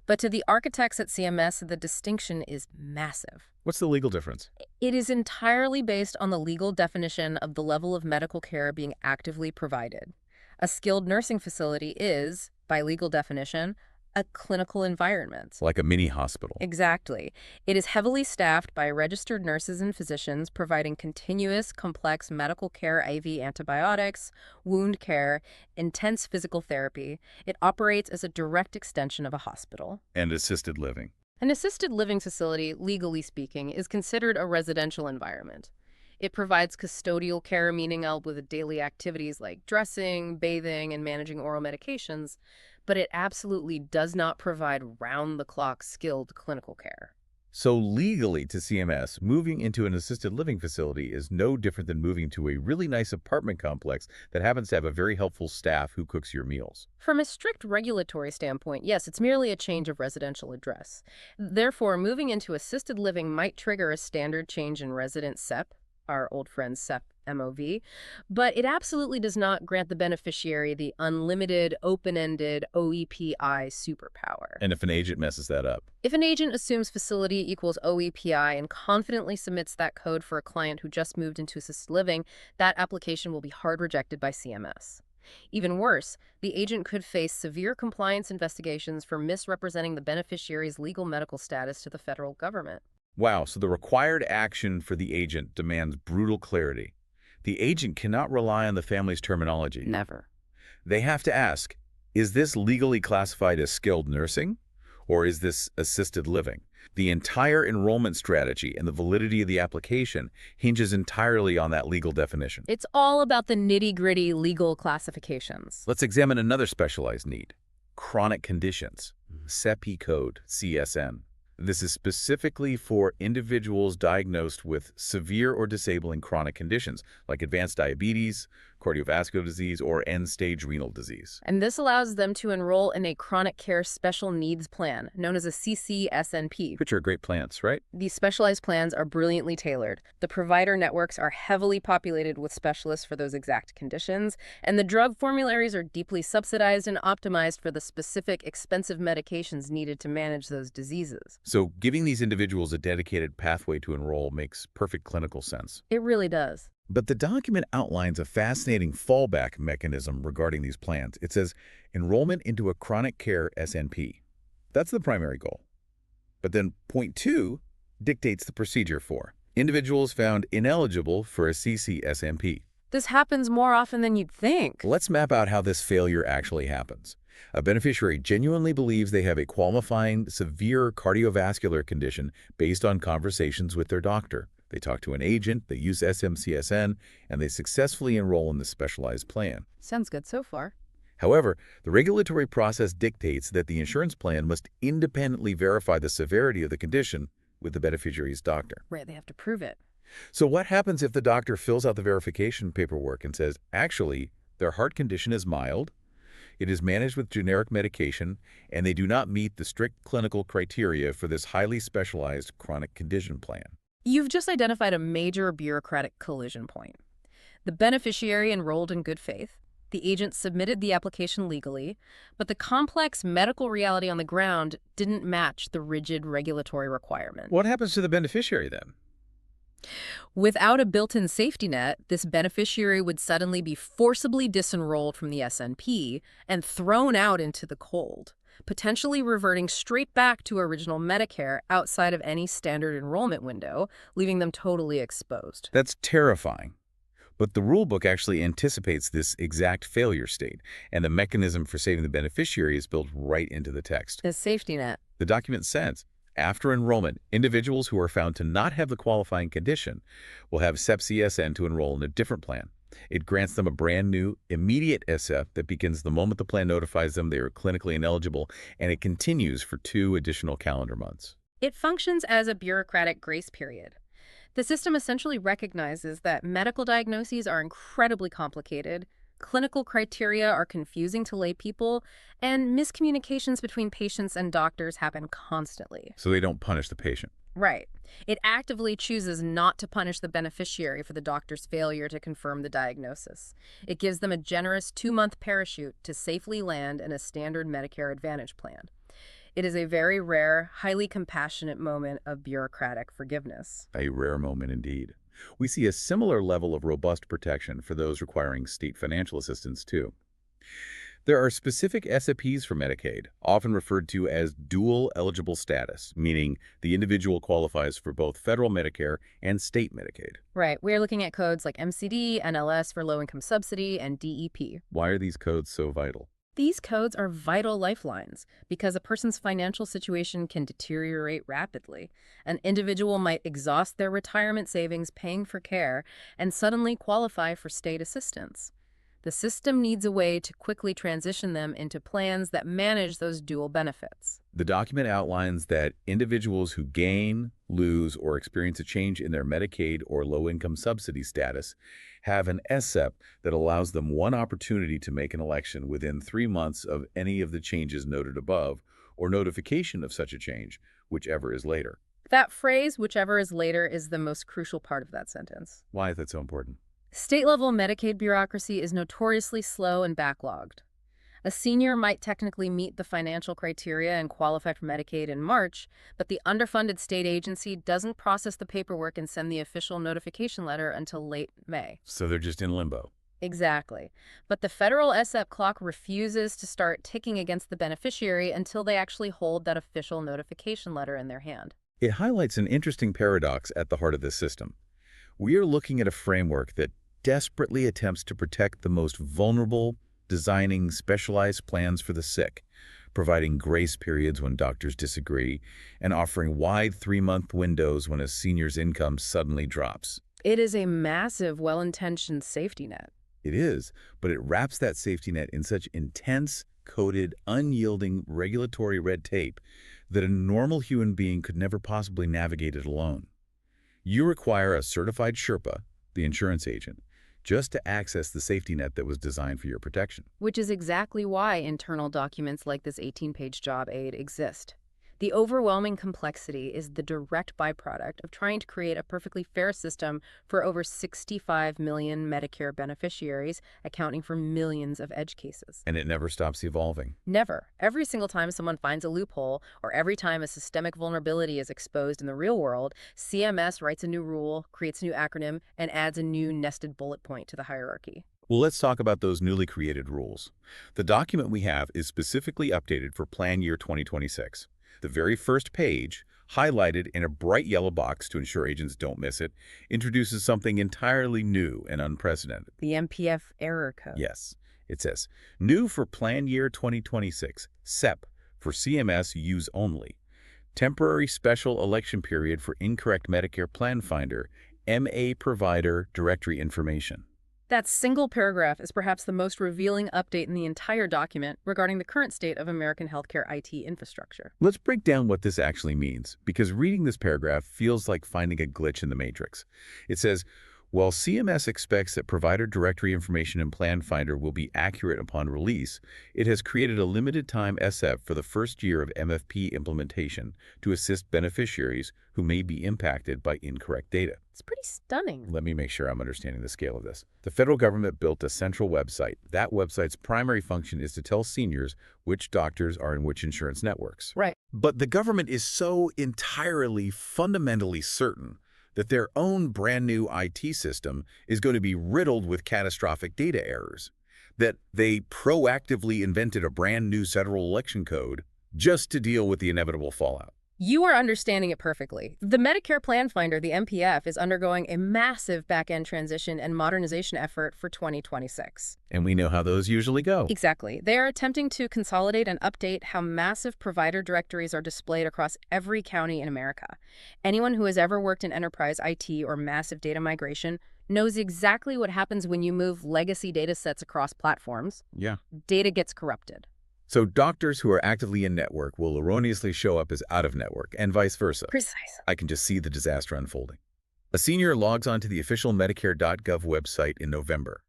but to the architects at CMS, the distinction is massive. What's the legal difference? It is entirely based on the legal definition of the level of medical care being actively provided. A skilled nursing facility is, by legal definition, a clinical environment. Like a mini hospital. Exactly. It is heavily staffed by registered nurses and physicians providing continuous, complex medical care, IV antibiotics, wound care, intense physical therapy. It operates as a direct extension of a hospital. And assisted living. An assisted living facility, legally speaking, is considered a residential environment. It provides custodial care, meaning help with daily activities like dressing, bathing, and managing oral medications, but it absolutely does not provide round-the-clock skilled clinical care. So legally to CMS, moving into an assisted living facility is no different than moving to a really nice apartment complex that happens to have a very helpful staff who cooks your meals. From a strict regulatory standpoint, yes, it's merely a change of residential address. Therefore, moving into assisted living might trigger a standard change in resident SEP, our old friend SEP MOV, but it absolutely does not grant the beneficiary the unlimited, open-ended OEPI superpower. And if an agent messes that up? If an agent assumes facility equals OEPI and confidently submits that code for a client who just moved into assisted living, that application will be hard rejected by CMS. Even worse, the agent could face severe compliance investigations for misrepresenting the beneficiary's legal medical status to the federal government. Wow, so the required action for the agent demands brutal clarity. The agent cannot rely on the family's terminology. Never. They have to ask, is this legally classified as skilled nursing? Or is this assisted living? The entire enrollment strategy and the validity of the application hinges entirely on that legal definition. It's all about the nitty-gritty legal classifications. Let's examine another specialized need, chronic conditions, SEPI code, CSN. This is specifically for individuals diagnosed with severe or disabling chronic conditions like advanced diabetes, cardiovascular disease, or end-stage renal disease. And this allows them to enroll in a chronic care special needs plan, known as a CCSNP. Which are great plans, right? These specialized plans are brilliantly tailored. The provider networks are heavily populated with specialists for those exact conditions, and the drug formularies are deeply subsidized and optimized for the specific expensive medications needed to manage those diseases. So giving these individuals a dedicated pathway to enroll makes perfect clinical sense. It really does. But the document outlines a fascinating fallback mechanism regarding these plans. It says enrollment into a chronic care SNP. That's the primary goal. But then point 2 dictates the procedure for individuals found ineligible for a CCSNP. This happens more often than you'd think. Let's map out how this failure actually happens. A beneficiary genuinely believes they have a qualifying severe cardiovascular condition based on conversations with their doctor. They talk to an agent, they use SMCSN, and they successfully enroll in the specialized plan. Sounds good so far. However, the regulatory process dictates that the insurance plan must independently verify the severity of the condition with the beneficiary's doctor. Right, they have to prove it. So what happens if the doctor fills out the verification paperwork and says, actually, their heart condition is mild, it is managed with generic medication, and they do not meet the strict clinical criteria for this highly specialized chronic condition plan? You've just identified a major bureaucratic collision point. The beneficiary enrolled in good faith. The agent submitted the application legally, but the complex medical reality on the ground didn't match the rigid regulatory requirement. What happens to the beneficiary then? Without a built-in safety net, this beneficiary would suddenly be forcibly disenrolled from the SNP and thrown out into the cold, potentially reverting straight back to original Medicare outside of any standard enrollment window, leaving them totally exposed. That's terrifying. But the rulebook actually anticipates this exact failure state, and the mechanism for saving the beneficiary is built right into the text. A safety net. The document says, after enrollment, individuals who are found to not have the qualifying condition will have SEP-CSN to enroll in a different plan. It grants them a brand new, immediate SF that begins the moment the plan notifies them they are clinically ineligible, and it continues for 2 additional calendar months. It functions as a bureaucratic grace period. The system essentially recognizes that medical diagnoses are incredibly complicated, Clinical criteria are confusing to lay people, and miscommunications between patients and doctors happen constantly. So they don't punish the patient. Right. It actively chooses not to punish the beneficiary for the doctor's failure to confirm the diagnosis. It gives them a generous 2-month parachute to safely land in a standard Medicare Advantage plan. It is a very rare, highly compassionate moment of bureaucratic forgiveness. A rare moment indeed. We see a similar level of robust protection for those requiring state financial assistance, too. There are specific SAPs for Medicaid, often referred to as dual eligible status, meaning the individual qualifies for both federal Medicare and state Medicaid. Right. We're looking at codes like MCD, NLS for low-income subsidy, and DEP. Why are these codes so vital? These codes are vital lifelines because a person's financial situation can deteriorate rapidly. An individual might exhaust their retirement savings paying for care and suddenly qualify for state assistance. The system needs a way to quickly transition them into plans that manage those dual benefits. The document outlines that individuals who gain, lose, or experience a change in their Medicaid or low-income subsidy status have an SEP that allows them one opportunity to make an election within 3 months of any of the changes noted above, or notification of such a change, whichever is later. That phrase, whichever is later, is the most crucial part of that sentence. Why is that so important? State-level Medicaid bureaucracy is notoriously slow and backlogged. A senior might technically meet the financial criteria and qualify for Medicaid in March, but the underfunded state agency doesn't process the paperwork and send the official notification letter until late May. So they're just in limbo. Exactly. But the federal SEP clock refuses to start ticking against the beneficiary until they actually hold that official notification letter in their hand. It highlights an interesting paradox at the heart of this system. We are looking at a framework that desperately attempts to protect the most vulnerable, designing specialized plans for the sick, providing grace periods when doctors disagree, and offering wide 3-month windows when a senior's income suddenly drops. It is a massive, well-intentioned safety net. It is, but it wraps that safety net in such intense, coded, unyielding regulatory red tape that a normal human being could never possibly navigate it alone. You require a certified Sherpa, the insurance agent, just to access the safety net that was designed for your protection. Which is exactly why internal documents like this 18-page job aid exist. The overwhelming complexity is the direct byproduct of trying to create a perfectly fair system for over 65 million Medicare beneficiaries, accounting for millions of edge cases. And it never stops evolving. Never. Every single time someone finds a loophole, or every time a systemic vulnerability is exposed in the real world, CMS writes a new rule, creates a new acronym, and adds a new nested bullet point to the hierarchy. Well, let's talk about those newly created rules. The document we have is specifically updated for plan year 2026. The very first page, highlighted in a bright yellow box to ensure agents don't miss it, introduces something entirely new and unprecedented. The MPF error code. Yes, it says, new for plan year 2026, SEP for CMS use only. Temporary special election period for incorrect Medicare plan finder, MA provider directory information. That single paragraph is perhaps the most revealing update in the entire document regarding the current state of American healthcare IT infrastructure. Let's break down what this actually means, because reading this paragraph feels like finding a glitch in the matrix. It says, while CMS expects that provider directory information in Plan Finder will be accurate upon release, it has created a limited-time SF for the first year of MFP implementation to assist beneficiaries who may be impacted by incorrect data. It's pretty stunning. Let me make sure I'm understanding the scale of this. The federal government built a central website. That website's primary function is to tell seniors which doctors are in which insurance networks. Right. But the government is so entirely, fundamentally certain that their own brand new IT system is going to be riddled with catastrophic data errors, that they proactively invented a brand new federal election code just to deal with the inevitable fallout. You are understanding it perfectly. The Medicare Plan Finder, the MPF, is undergoing a massive back-end transition and modernization effort for 2026. And we know how those usually go. Exactly. They are attempting to consolidate and update how massive provider directories are displayed across every county in America. Anyone who has ever worked in enterprise IT or massive data migration knows exactly what happens when you move legacy data sets across platforms. Yeah. Data gets corrupted. So doctors who are actively in-network will erroneously show up as out-of-network, and vice versa. Precisely. I can just see the disaster unfolding. A senior logs onto the official Medicare.gov website in November.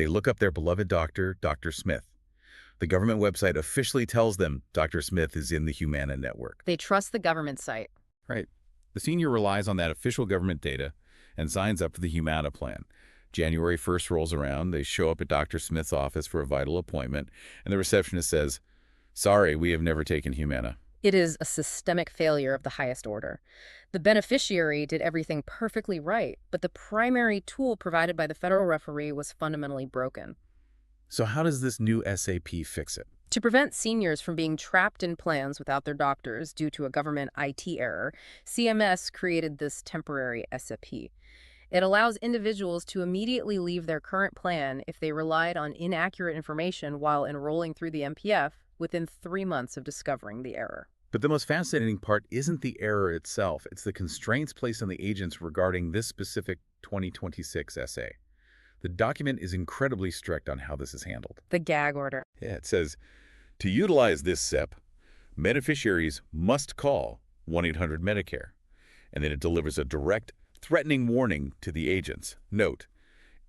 They look up their beloved doctor, Dr. Smith. The government website officially tells them Dr. Smith is in the Humana network. They trust the government site. Right. The senior relies on that official government data and signs up for the Humana plan. January 1st rolls around, they show up at Dr. Smith's office for a vital appointment, and the receptionist says, "Sorry, we have never taken Humana." It is a systemic failure of the highest order. The beneficiary did everything perfectly right, but the primary tool provided by the federal referee was fundamentally broken. So how does this new SAP fix it? To prevent seniors from being trapped in plans without their doctors due to a government IT error, CMS created this temporary SAP. It allows individuals to immediately leave their current plan if they relied on inaccurate information while enrolling through the MPF within 3 months of discovering the error. But the most fascinating part isn't the error itself, it's the constraints placed on the agents regarding this specific 2026 SA. The document is incredibly strict on how this is handled. The gag order. Yeah, it says, to utilize this SEP, beneficiaries must call 1-800-Medicare. And then it delivers a direct, threatening warning to the agents. Note,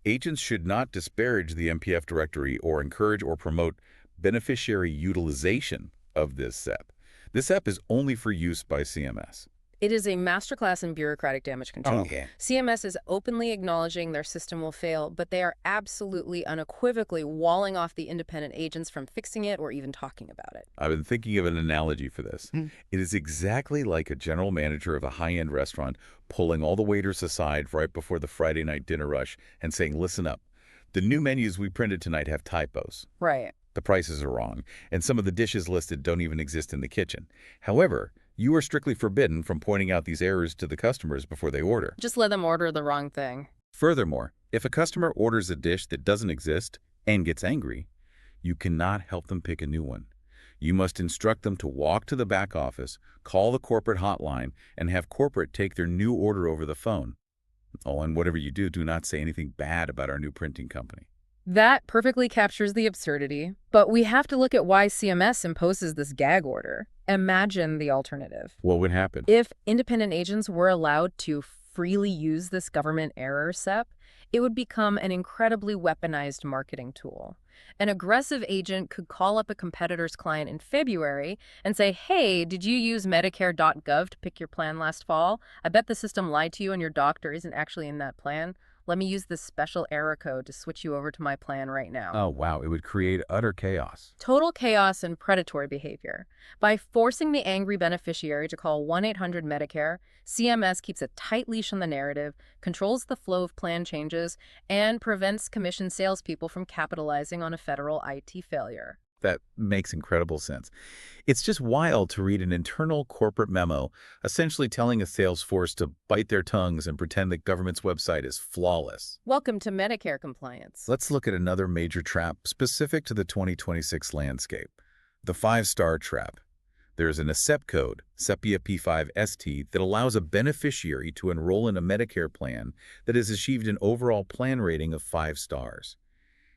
agents should not disparage the MPF directory or encourage or promote beneficiary utilization of this SEP. This SEP is only for use by CMS. It is a masterclass in bureaucratic damage control. Yeah. CMS is openly acknowledging their system will fail, but they are absolutely unequivocally walling off the independent agents from fixing it or even talking about it. I've been thinking of an analogy for this. It is exactly like a general manager of a high-end restaurant pulling all the waiters aside right before the Friday night dinner rush and saying, listen up, the new menus we printed tonight have typos. Right. The prices are wrong, and some of the dishes listed don't even exist in the kitchen. However, you are strictly forbidden from pointing out these errors to the customers before they order. Just let them order the wrong thing. Furthermore, if a customer orders a dish that doesn't exist and gets angry, you cannot help them pick a new one. You must instruct them to walk to the back office, call the corporate hotline, and have corporate take their new order over the phone. Oh, and whatever you do, do not say anything bad about our new printing company. That perfectly captures the absurdity, but we have to look at why CMS imposes this gag order. Imagine the alternative. What would happen? If independent agents were allowed to freely use this government error SEP, it would become an incredibly weaponized marketing tool. An aggressive agent could call up a competitor's client in February and say, hey, did you use Medicare.gov to pick your plan last fall? I bet the system lied to you and your doctor isn't actually in that plan. Let me use this special error code to switch you over to my plan right now. Oh, wow. It would create utter chaos. Total chaos and predatory behavior. By forcing the angry beneficiary to call 1-800-Medicare, CMS keeps a tight leash on the narrative, controls the flow of plan changes, and prevents commissioned salespeople from capitalizing on a federal IT failure. That makes incredible sense. It's just wild to read an internal corporate memo essentially telling a sales force to bite their tongues and pretend that government's website is flawless. Welcome to Medicare compliance. Let's look at another major trap specific to the 2026 landscape, the 5-star trap. There is an ACEP code, Sepia P5ST, that allows a beneficiary to enroll in a Medicare plan that has achieved an overall plan rating of 5 stars.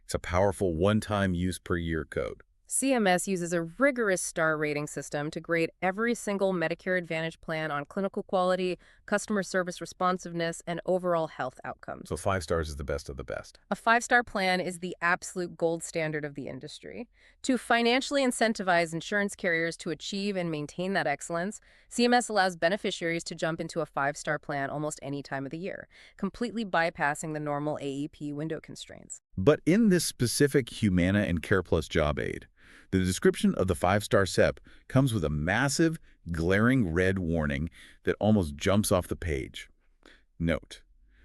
It's a powerful one-time use per year code. CMS uses a rigorous star rating system to grade every single Medicare Advantage plan on clinical quality, customer service responsiveness, and overall health outcomes. So 5 stars is the best of the best. A 5-star plan is the absolute gold standard of the industry. To financially incentivize insurance carriers to achieve and maintain that excellence, CMS allows beneficiaries to jump into a 5-star plan almost any time of the year, completely bypassing the normal AEP window constraints. But in this specific Humana and CarePlus job aid, the description of the 5-star SEP comes with a massive, glaring red warning that almost jumps off the page. Note,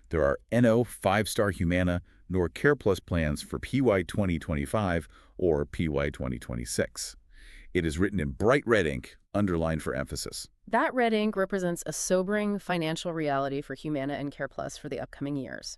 there are no 5-star Humana nor CarePlus plans for PY 2025 or PY 2026. It is written in bright red ink, underlined for emphasis. That red ink represents a sobering financial reality for Humana and CarePlus for the upcoming years.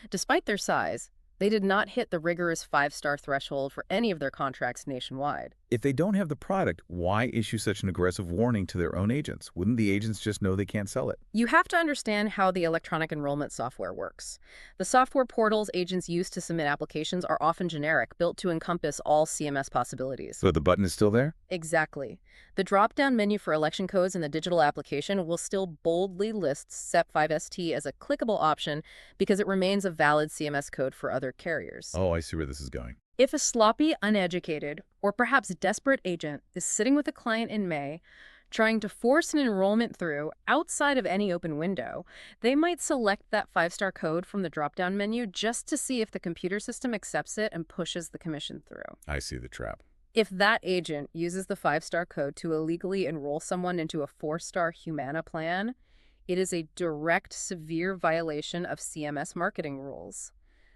Despite their size, they did not hit the rigorous 5-star threshold for any of their contracts nationwide. If they don't have the product, why issue such an aggressive warning to their own agents? Wouldn't the agents just know they can't sell it? You have to understand how the electronic enrollment software works. The software portals agents use to submit applications are often generic, built to encompass all CMS possibilities. So the button is still there? Exactly. The drop-down menu for election codes in the digital application will still boldly list SEP5ST as a clickable option because it remains a valid CMS code for other carriers. Oh, I see where this is going. If a sloppy, uneducated, or perhaps desperate agent is sitting with a client in May, trying to force an enrollment through outside of any open window, they might select that five-star code from the drop-down menu just to see if the computer system accepts it and pushes the commission through. I see the trap. If that agent uses the five-star code to illegally enroll someone into a four-star Humana plan, it is a direct, severe violation of CMS marketing rules.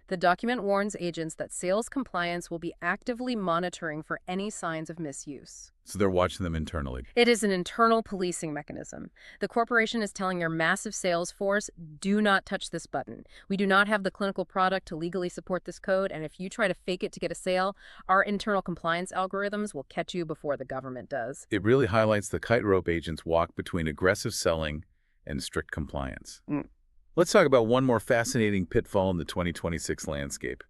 The document warns agents that sales compliance will be actively monitoring for any signs of misuse. So they're watching them internally. It is an internal policing mechanism. The corporation is telling your massive sales force, do not touch this button. We do not have the clinical product to legally support this code, and if you try to fake it to get a sale, our internal compliance algorithms will catch you before the government does. It really highlights the tightrope agents walk between aggressive selling and strict compliance. Let's talk about one more fascinating pitfall in the 2026 landscape: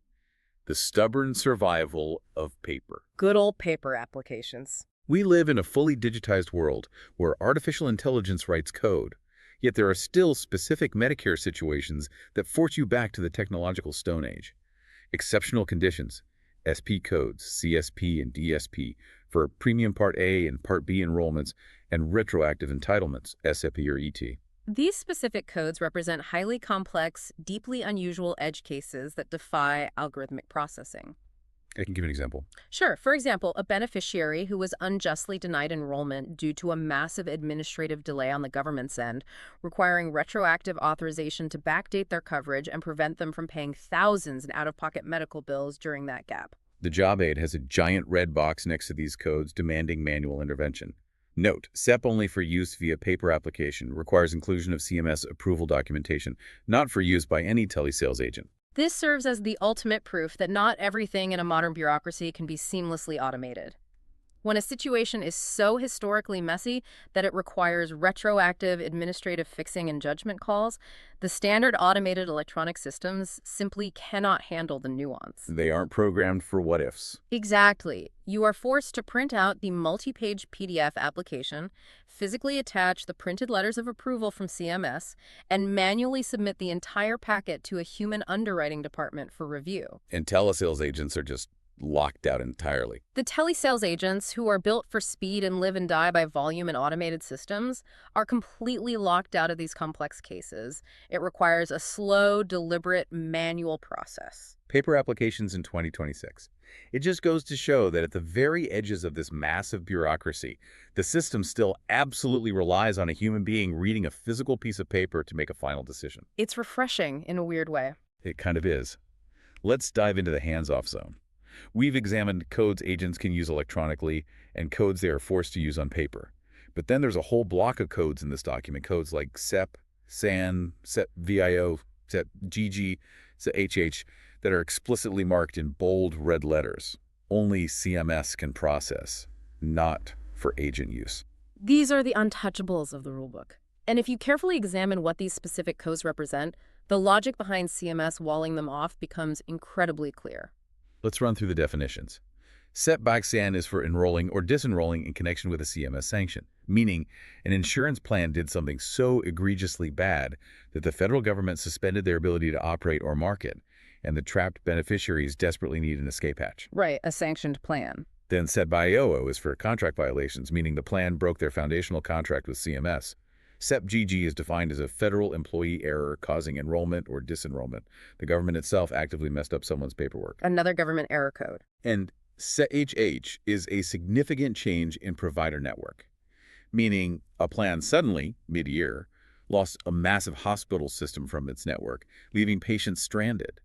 the stubborn survival of paper. Good old paper applications. We live in a fully digitized world where artificial intelligence writes code, yet there are still specific Medicare situations that force you back to the technological Stone Age. Exceptional conditions, SP codes, CSP and DSP, for Premium Part A and Part B enrollments, and retroactive entitlements, SEP or ET. These specific codes represent highly complex, deeply unusual edge cases that defy algorithmic processing. I can give an example. Sure. For example, a beneficiary who was unjustly denied enrollment due to a massive administrative delay on the government's end, requiring retroactive authorization to backdate their coverage and prevent them from paying thousands in out-of-pocket medical bills during that gap. The job aid has a giant red box next to these codes demanding manual intervention. Note, SEP only for use via paper application requires inclusion of CMS approval documentation, not for use by any telesales agent. This serves as the ultimate proof that not everything in a modern bureaucracy can be seamlessly automated. When a situation is so historically messy that it requires retroactive administrative fixing and judgment calls, the standard automated electronic systems simply cannot handle the nuance. They aren't programmed for what-ifs. Exactly. You are forced to print out the multi-page PDF application, physically attach the printed letters of approval from CMS, and manually submit the entire packet to a human underwriting department for review. And telesales agents are just locked out entirely. The telesales agents, who are built for speed and live and die by volume and automated systems, are completely locked out of these complex cases. It requires a slow, deliberate, manual process. Paper applications in 2026. It just goes to show that at the very edges of this massive bureaucracy, the system still absolutely relies on a human being reading a physical piece of paper to make a final decision. It's refreshing in a weird way. It kind of is. Let's dive into the hands-off zone. We've examined codes agents can use electronically and codes they are forced to use on paper. But then there's a whole block of codes in this document, codes like SEP, SAN, SEP VIO, SEP GG, SEP HH, that are explicitly marked in bold red letters. Only CMS can process, not for agent use. These are the untouchables of the rulebook. And if you carefully examine what these specific codes represent, the logic behind CMS walling them off becomes incredibly clear. Let's run through the definitions. Setback SAN is for enrolling or disenrolling in connection with a CMS sanction, meaning an insurance plan did something so egregiously bad that the federal government suspended their ability to operate or market, and the trapped beneficiaries desperately need an escape hatch. Right, a sanctioned plan. Then SEP-BIO is for contract violations, meaning the plan broke their foundational contract with CMS. SEP-GG is defined as a federal employee error causing enrollment or disenrollment. The government itself actively messed up someone's paperwork. Another government error code. And SEP-HH is a significant change in provider network, meaning a plan suddenly, mid-year, lost a massive hospital system from its network, leaving patients stranded.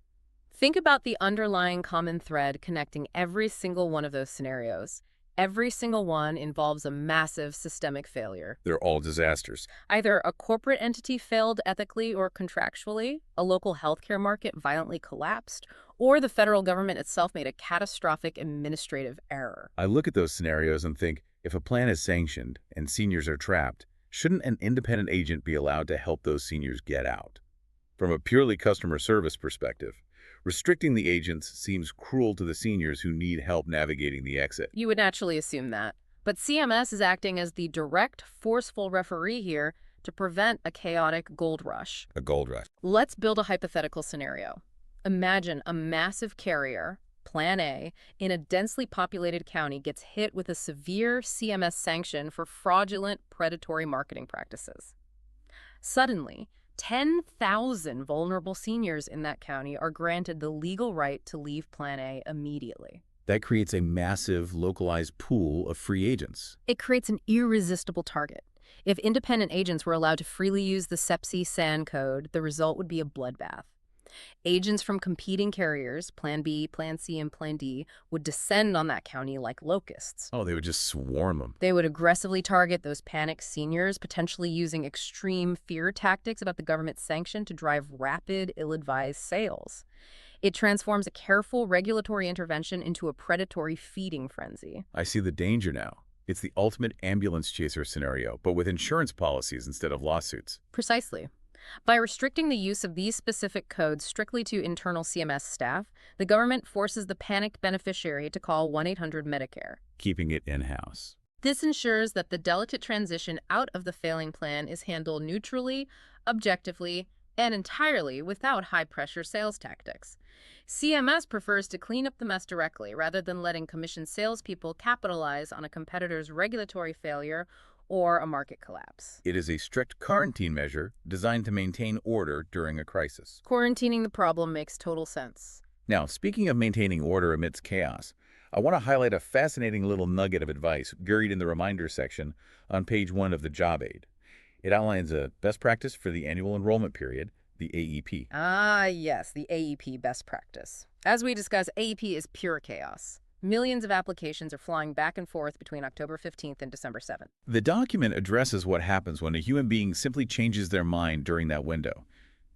Think about the underlying common thread connecting every single one of those scenarios. Every single one involves a massive systemic failure. They're all disasters. Either a corporate entity failed ethically or contractually, a local healthcare market violently collapsed, or the federal government itself made a catastrophic administrative error. I look at those scenarios and think, if a plan is sanctioned and seniors are trapped, shouldn't an independent agent be allowed to help those seniors get out? From a purely customer service perspective, restricting the agents seems cruel to the seniors who need help navigating the exit. You would naturally assume that. But CMS is acting as the direct, forceful referee here to prevent a chaotic gold rush. A gold rush. Let's build a hypothetical scenario. Imagine a massive carrier, Plan A, in a densely populated county gets hit with a severe CMS sanction for fraudulent predatory marketing practices. Suddenly, 10,000 vulnerable seniors in that county are granted the legal right to leave Plan A immediately. That creates a massive, localized pool of free agents. It creates an irresistible target. If independent agents were allowed to freely use the SEPSI-SAN code, the result would be a bloodbath. Agents from competing carriers, Plan B, Plan C, and Plan D, would descend on that county like locusts. Oh, they would just swarm them. They would aggressively target those panicked seniors, potentially using extreme fear tactics about the government's sanction to drive rapid, ill-advised sales. It transforms a careful regulatory intervention into a predatory feeding frenzy. I see the danger now. It's the ultimate ambulance chaser scenario, but with insurance policies instead of lawsuits. Precisely. By restricting the use of these specific codes strictly to internal CMS staff, the government forces the panicked beneficiary to call 1-800-Medicare. Keeping it in-house. This ensures that the delicate transition out of the failing plan is handled neutrally, objectively, and entirely without high-pressure sales tactics. CMS prefers to clean up the mess directly rather than letting commissioned salespeople capitalize on a competitor's regulatory failure or a market collapse. It is a strict quarantine measure designed to maintain order during a crisis. Quarantining the problem makes total sense. Now, speaking of maintaining order amidst chaos, I want to highlight a fascinating little nugget of advice buried in the reminder section on page 1 of the job aid. It outlines a best practice for the annual enrollment period, the AEP. Ah, yes, the AEP best practice. As we discussed, AEP is pure chaos. Millions of applications are flying back and forth between October 15th and December 7th. The document addresses what happens when a human being simply changes their mind during that window.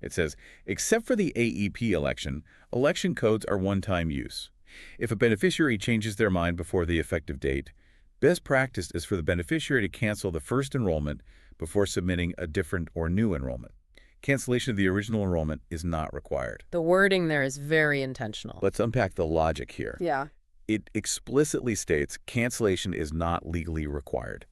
It says, except for the AEP election, election codes are one-time use. If a beneficiary changes their mind before the effective date, best practice is for the beneficiary to cancel the first enrollment before submitting a different or new enrollment. Cancellation of the original enrollment is not required. The wording there is very intentional. Let's unpack the logic here. Yeah. It explicitly states cancellation is not legally required.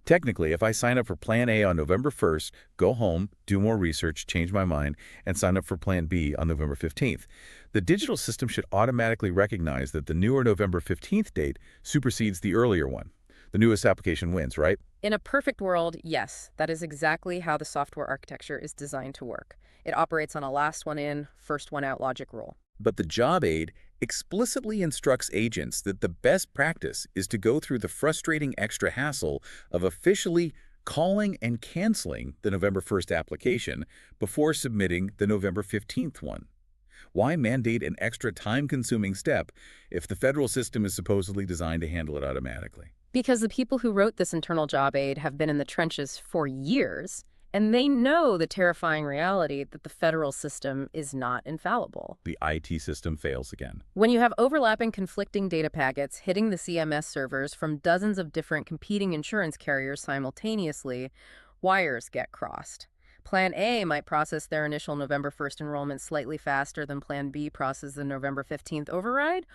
Technically, if I sign up for Plan A on November 1st, go home, do more research, change my mind, and sign up for Plan B on November 15th, the digital system should automatically recognize that the newer November 15th date supersedes the earlier one. The newest application wins, right? In a perfect world, yes, that is exactly how the software architecture is designed to work. It operates on a last one in, first one out logic rule. But the job aid explicitly instructs agents that the best practice is to go through the frustrating extra hassle of officially calling and canceling the November 1st application before submitting the November 15th one. Why mandate an extra time-consuming step if the federal system is supposedly designed to handle it automatically? Because the people who wrote this internal job aid have been in the trenches for years, and they know the terrifying reality that the federal system is not infallible. The IT system fails again. When you have overlapping conflicting data packets hitting the CMS servers from dozens of different competing insurance carriers simultaneously, wires get crossed. Plan A might process their initial November 1st enrollment slightly faster than Plan B processes the November 15th override,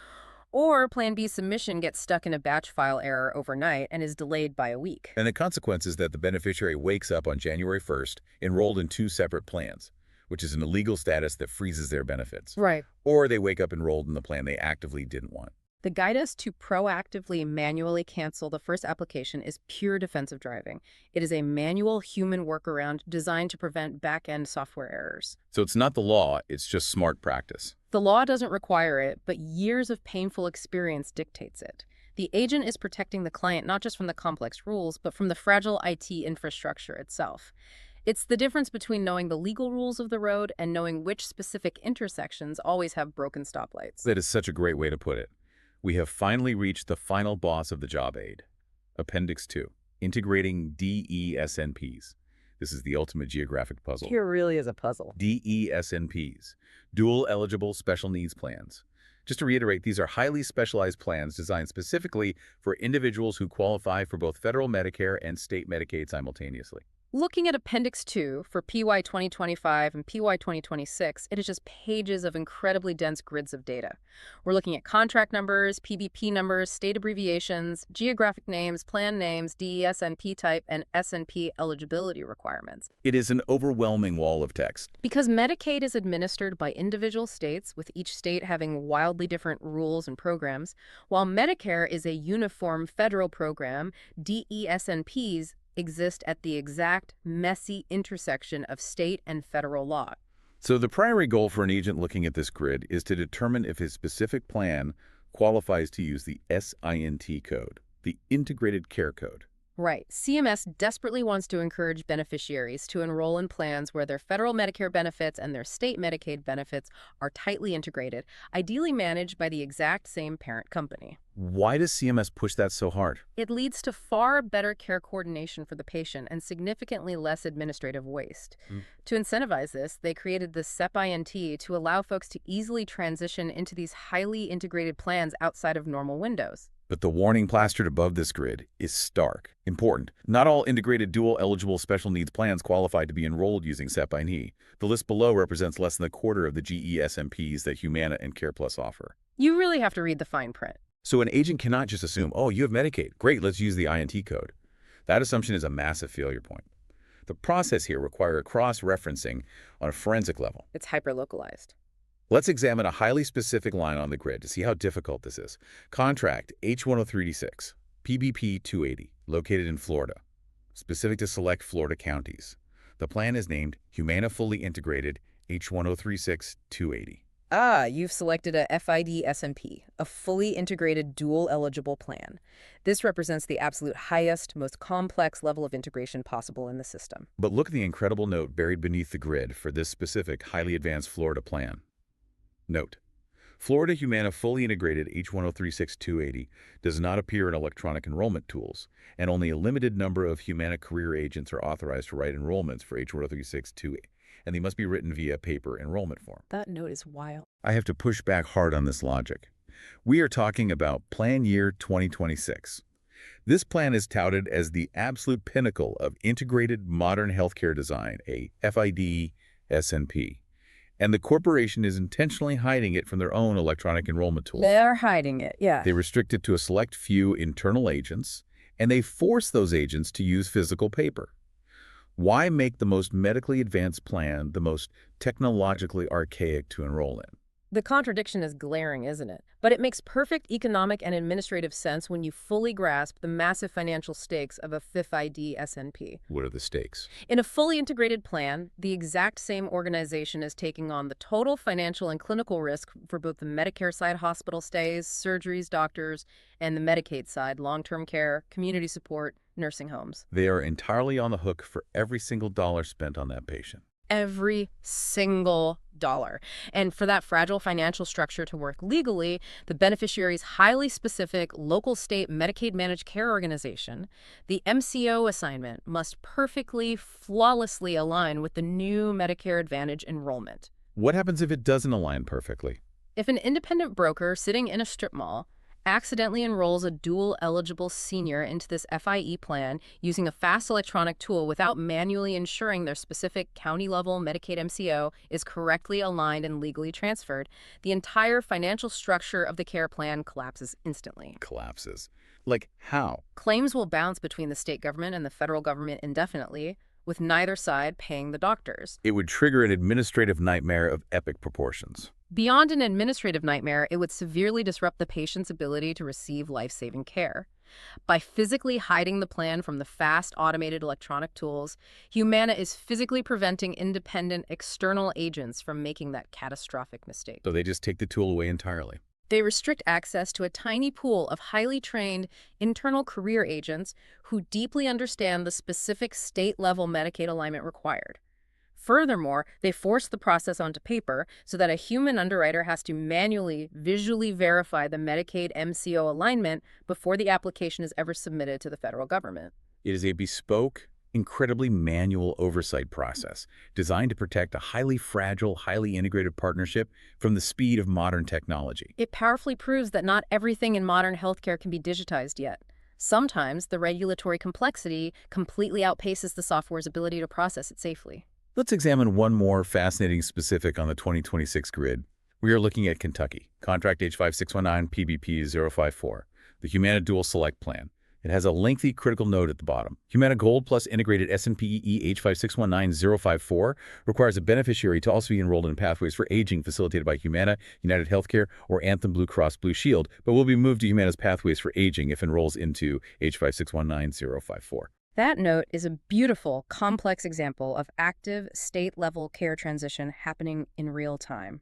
or Plan B submission gets stuck in a batch file error overnight and is delayed by a week. And the consequence is that the beneficiary wakes up on January 1st enrolled in 2 separate plans, which is an illegal status that freezes their benefits. Right. Or they wake up enrolled in the plan they actively didn't want. The guidance to proactively manually cancel the first application is pure defensive driving. It is a manual human workaround designed to prevent back-end software errors. So it's not the law, it's just smart practice. The law doesn't require it, but years of painful experience dictates it. The agent is protecting the client not just from the complex rules, but from the fragile IT infrastructure itself. It's the difference between knowing the legal rules of the road and knowing which specific intersections always have broken stoplights. That is such a great way to put it. We have finally reached the final boss of the job aid. Appendix 2, integrating DESNPs. This is the ultimate geographic puzzle. Here really is a puzzle. DESNPs, dual eligible special needs plans. Just to reiterate, these are highly specialized plans designed specifically for individuals who qualify for both federal Medicare and state Medicaid simultaneously. Looking at Appendix 2 for PY 2025 and PY 2026, it is just pages of incredibly dense grids of data. We're looking at contract numbers, PBP numbers, state abbreviations, geographic names, plan names, DESNP type, and SNP eligibility requirements. It is an overwhelming wall of text. Because Medicaid is administered by individual states, with each state having wildly different rules and programs, while Medicare is a uniform federal program, DESNPs exist at the exact messy intersection of state and federal law. So the primary goal for an agent looking at this grid is to determine if his specific plan qualifies to use the SINT code, the Integrated Care Code. Right. CMS desperately wants to encourage beneficiaries to enroll in plans where their federal Medicare benefits and their state Medicaid benefits are tightly integrated, ideally managed by the exact same parent company. Why does CMS push that so hard? It leads to far better care coordination for the patient and significantly less administrative waste. To incentivize this, they created the SEP-INT to allow folks to easily transition into these highly integrated plans outside of normal windows. But the warning plastered above this grid is stark. Important. Not all integrated dual-eligible special needs plans qualify to be enrolled using SEP-INT. The list below represents less than a quarter of the GESMPs that Humana and CarePlus offer. You really have to read the fine print. So an agent cannot just assume, oh, you have Medicaid. Great, let's use the INT code. That assumption is a massive failure point. The process here requires cross-referencing on a forensic level. It's hyper-localized. Let's examine a highly specific line on the grid to see how difficult this is. Contract H103D6, PBP 280, located in Florida, specific to select Florida counties. The plan is named Humana Fully Integrated H1036280. You've selected a FID SMP, a fully integrated dual-eligible plan. This represents the absolute highest, most complex level of integration possible in the system. But look at the incredible note buried beneath the grid for this specific, highly advanced Florida plan. Note: Florida Humana Fully Integrated H1036280 does not appear in electronic enrollment tools, and only a limited number of Humana career agents are authorized to write enrollments for H1036280, and they must be written via paper enrollment form. That note is wild. I have to push back hard on this logic. We are talking about Plan Year 2026. This plan is touted as the absolute pinnacle of integrated modern healthcare design, a FID SNP. And the corporation is intentionally hiding it from their own electronic enrollment tools. They're hiding it, yeah. They restrict it to a select few internal agents, and they force those agents to use physical paper. Why make the most medically advanced plan the most technologically archaic to enroll in? The contradiction is glaring, isn't it? But it makes perfect economic and administrative sense when you fully grasp the massive financial stakes of a FID SNP. What are the stakes? In a fully integrated plan, the exact same organization is taking on the total financial and clinical risk for both the Medicare side hospital stays, surgeries, doctors, and the Medicaid side long-term care, community support, nursing homes. They are entirely on the hook for every single dollar spent on that patient. Every single dollar. And for that fragile financial structure to work legally, the beneficiary's highly specific local state Medicaid managed care organization, the MCO assignment, must perfectly, flawlessly align with the new Medicare Advantage enrollment. What happens if it doesn't align perfectly? If an independent broker sitting in a strip mall accidentally enrolls a dual-eligible senior into this FIE plan using a fast electronic tool without manually ensuring their specific county-level Medicaid MCO is correctly aligned and legally transferred, the entire financial structure of the care plan collapses instantly. Collapses. Like how? Claims will bounce between the state government and the federal government indefinitely, with neither side paying the doctors. It would trigger an administrative nightmare of epic proportions. Beyond an administrative nightmare, it would severely disrupt the patient's ability to receive life-saving care. By physically hiding the plan from the fast, automated electronic tools, Humana is physically preventing independent external agents from making that catastrophic mistake. So they just take the tool away entirely. They restrict access to a tiny pool of highly trained internal career agents who deeply understand the specific state-level Medicaid alignment required. Furthermore, they force the process onto paper so that a human underwriter has to manually, visually verify the Medicaid MCO alignment before the application is ever submitted to the federal government. It is a bespoke, incredibly manual oversight process designed to protect a highly fragile, highly integrated partnership from the speed of modern technology. It powerfully proves that not everything in modern healthcare can be digitized yet. Sometimes the regulatory complexity completely outpaces the software's ability to process it safely. Let's examine one more fascinating specific on the 2026 grid. We are looking at Kentucky, Contract H5619 PBP 054, the Humana Dual Select Plan. It has a lengthy critical note at the bottom. Humana Gold plus integrated S&P H5619-054 requires a beneficiary to also be enrolled in pathways for aging facilitated by Humana, United Healthcare, or Anthem Blue Cross Blue Shield, but will be moved to Humana's pathways for aging if enrolls into H5619-054. That note is a beautiful, complex example of active, state-level care transition happening in real time.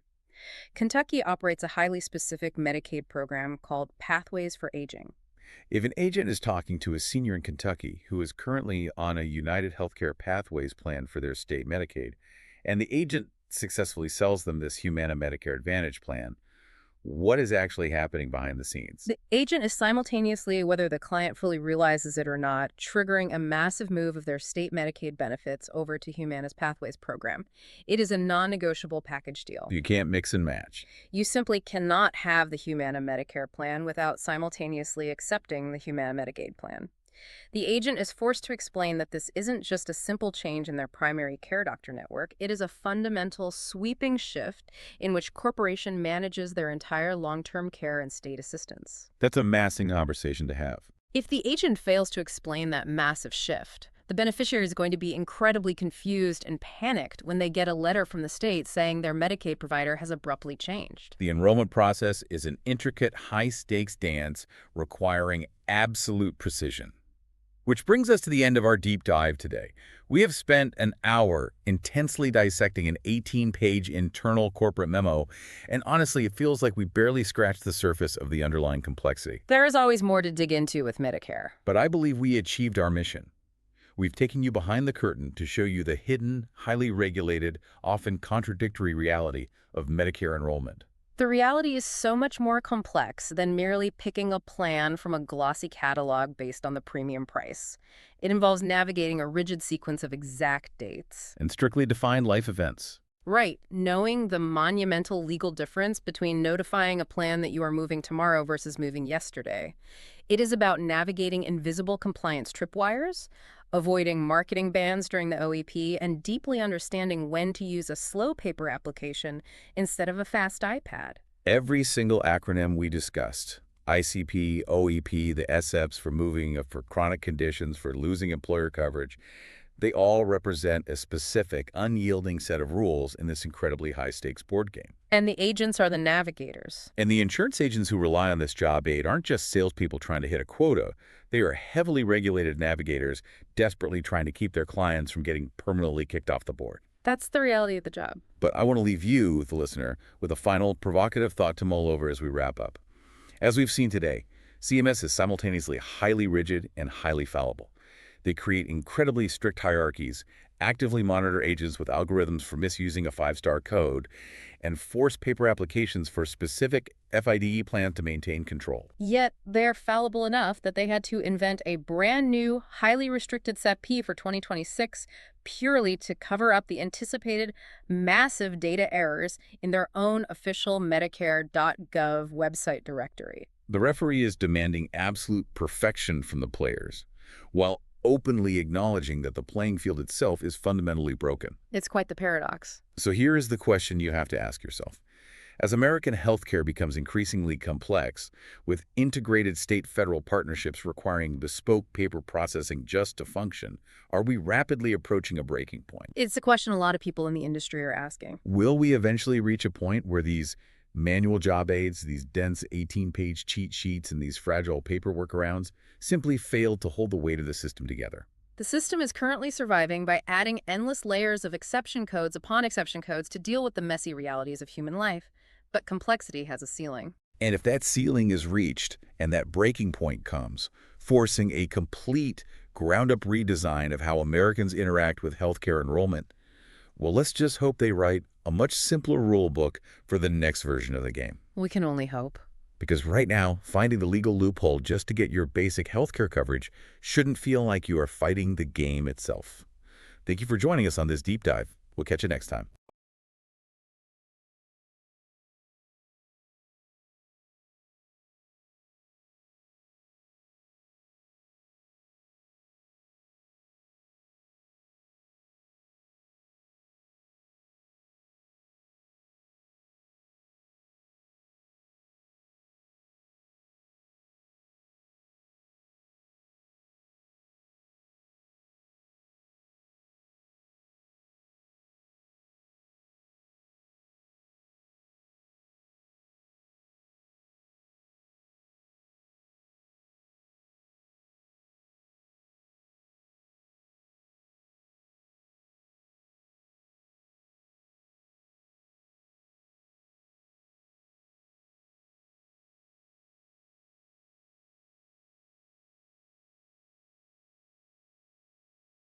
Kentucky operates a highly specific Medicaid program called Pathways for Aging. If an agent is talking to a senior in Kentucky who is currently on a United Healthcare Pathways plan for their state Medicaid, and the agent successfully sells them this Humana Medicare Advantage plan, what is actually happening behind the scenes? The agent is simultaneously, whether the client fully realizes it or not, triggering a massive move of their state Medicaid benefits over to Humana's Pathways program. It is a non-negotiable package deal. You can't mix and match. You simply cannot have the Humana Medicare plan without simultaneously accepting the Humana Medicaid plan. The agent is forced to explain that this isn't just a simple change in their primary care doctor network. It is a fundamental, sweeping shift in which corporation manages their entire long-term care and state assistance. That's a massive conversation to have. If the agent fails to explain that massive shift, the beneficiary is going to be incredibly confused and panicked when they get a letter from the state saying their Medicaid provider has abruptly changed. The enrollment process is an intricate, high-stakes dance requiring absolute precision. Which brings us to the end of our deep dive today. We have spent an hour intensely dissecting an 18-page internal corporate memo, and honestly, it feels like we barely scratched the surface of the underlying complexity. There is always more to dig into with Medicare. But I believe we achieved our mission. We've taken you behind the curtain to show you the hidden, highly regulated, often contradictory reality of Medicare enrollment. The reality is so much more complex than merely picking a plan from a glossy catalog based on the premium price. It involves navigating a rigid sequence of exact dates. And strictly defined life events. Right, knowing the monumental legal difference between notifying a plan that you are moving tomorrow versus moving yesterday. It is about navigating invisible compliance tripwires, avoiding marketing bans during the OEP, and deeply understanding when to use a slow paper application instead of a fast iPad. Every single acronym we discussed, ICP, OEP, the SEPs for moving, for chronic conditions, for losing employer coverage, they all represent a specific, unyielding set of rules in this incredibly high-stakes board game. And the agents are the navigators. And the insurance agents who rely on this job aid aren't just salespeople trying to hit a quota. They are heavily regulated navigators desperately trying to keep their clients from getting permanently kicked off the board. That's the reality of the job. But I want to leave you, the listener, with a final provocative thought to mull over as we wrap up. As we've seen today, CMS is simultaneously highly rigid and highly fallible. They create incredibly strict hierarchies, actively monitor agents with algorithms for misusing a 5-star code, and force paper applications for specific FIDE plans to maintain control. Yet they're fallible enough that they had to invent a brand new, highly restricted SEP for 2026 purely to cover up the anticipated massive data errors in their own official Medicare.gov website directory. The referee is demanding absolute perfection from the players, while openly acknowledging that the playing field itself is fundamentally broken. It's quite the paradox. So here is the question you have to ask yourself. As American healthcare becomes increasingly complex, with integrated state-federal partnerships requiring bespoke paper processing just to function, are we rapidly approaching a breaking point? It's a question a lot of people in the industry are asking. Will we eventually reach a point where these manual job aids, these dense 18-page cheat sheets, and these fragile paper workarounds simply fail to hold the weight of the system together? The system is currently surviving by adding endless layers of exception codes upon exception codes to deal with the messy realities of human life. But complexity has a ceiling. And if that ceiling is reached and that breaking point comes, forcing a complete ground-up redesign of how Americans interact with healthcare enrollment, well, let's just hope they write a much simpler rule book for the next version of the game. We can only hope. Because right now, finding the legal loophole just to get your basic healthcare coverage shouldn't feel like you are fighting the game itself. Thank you for joining us on this deep dive. We'll catch you next time.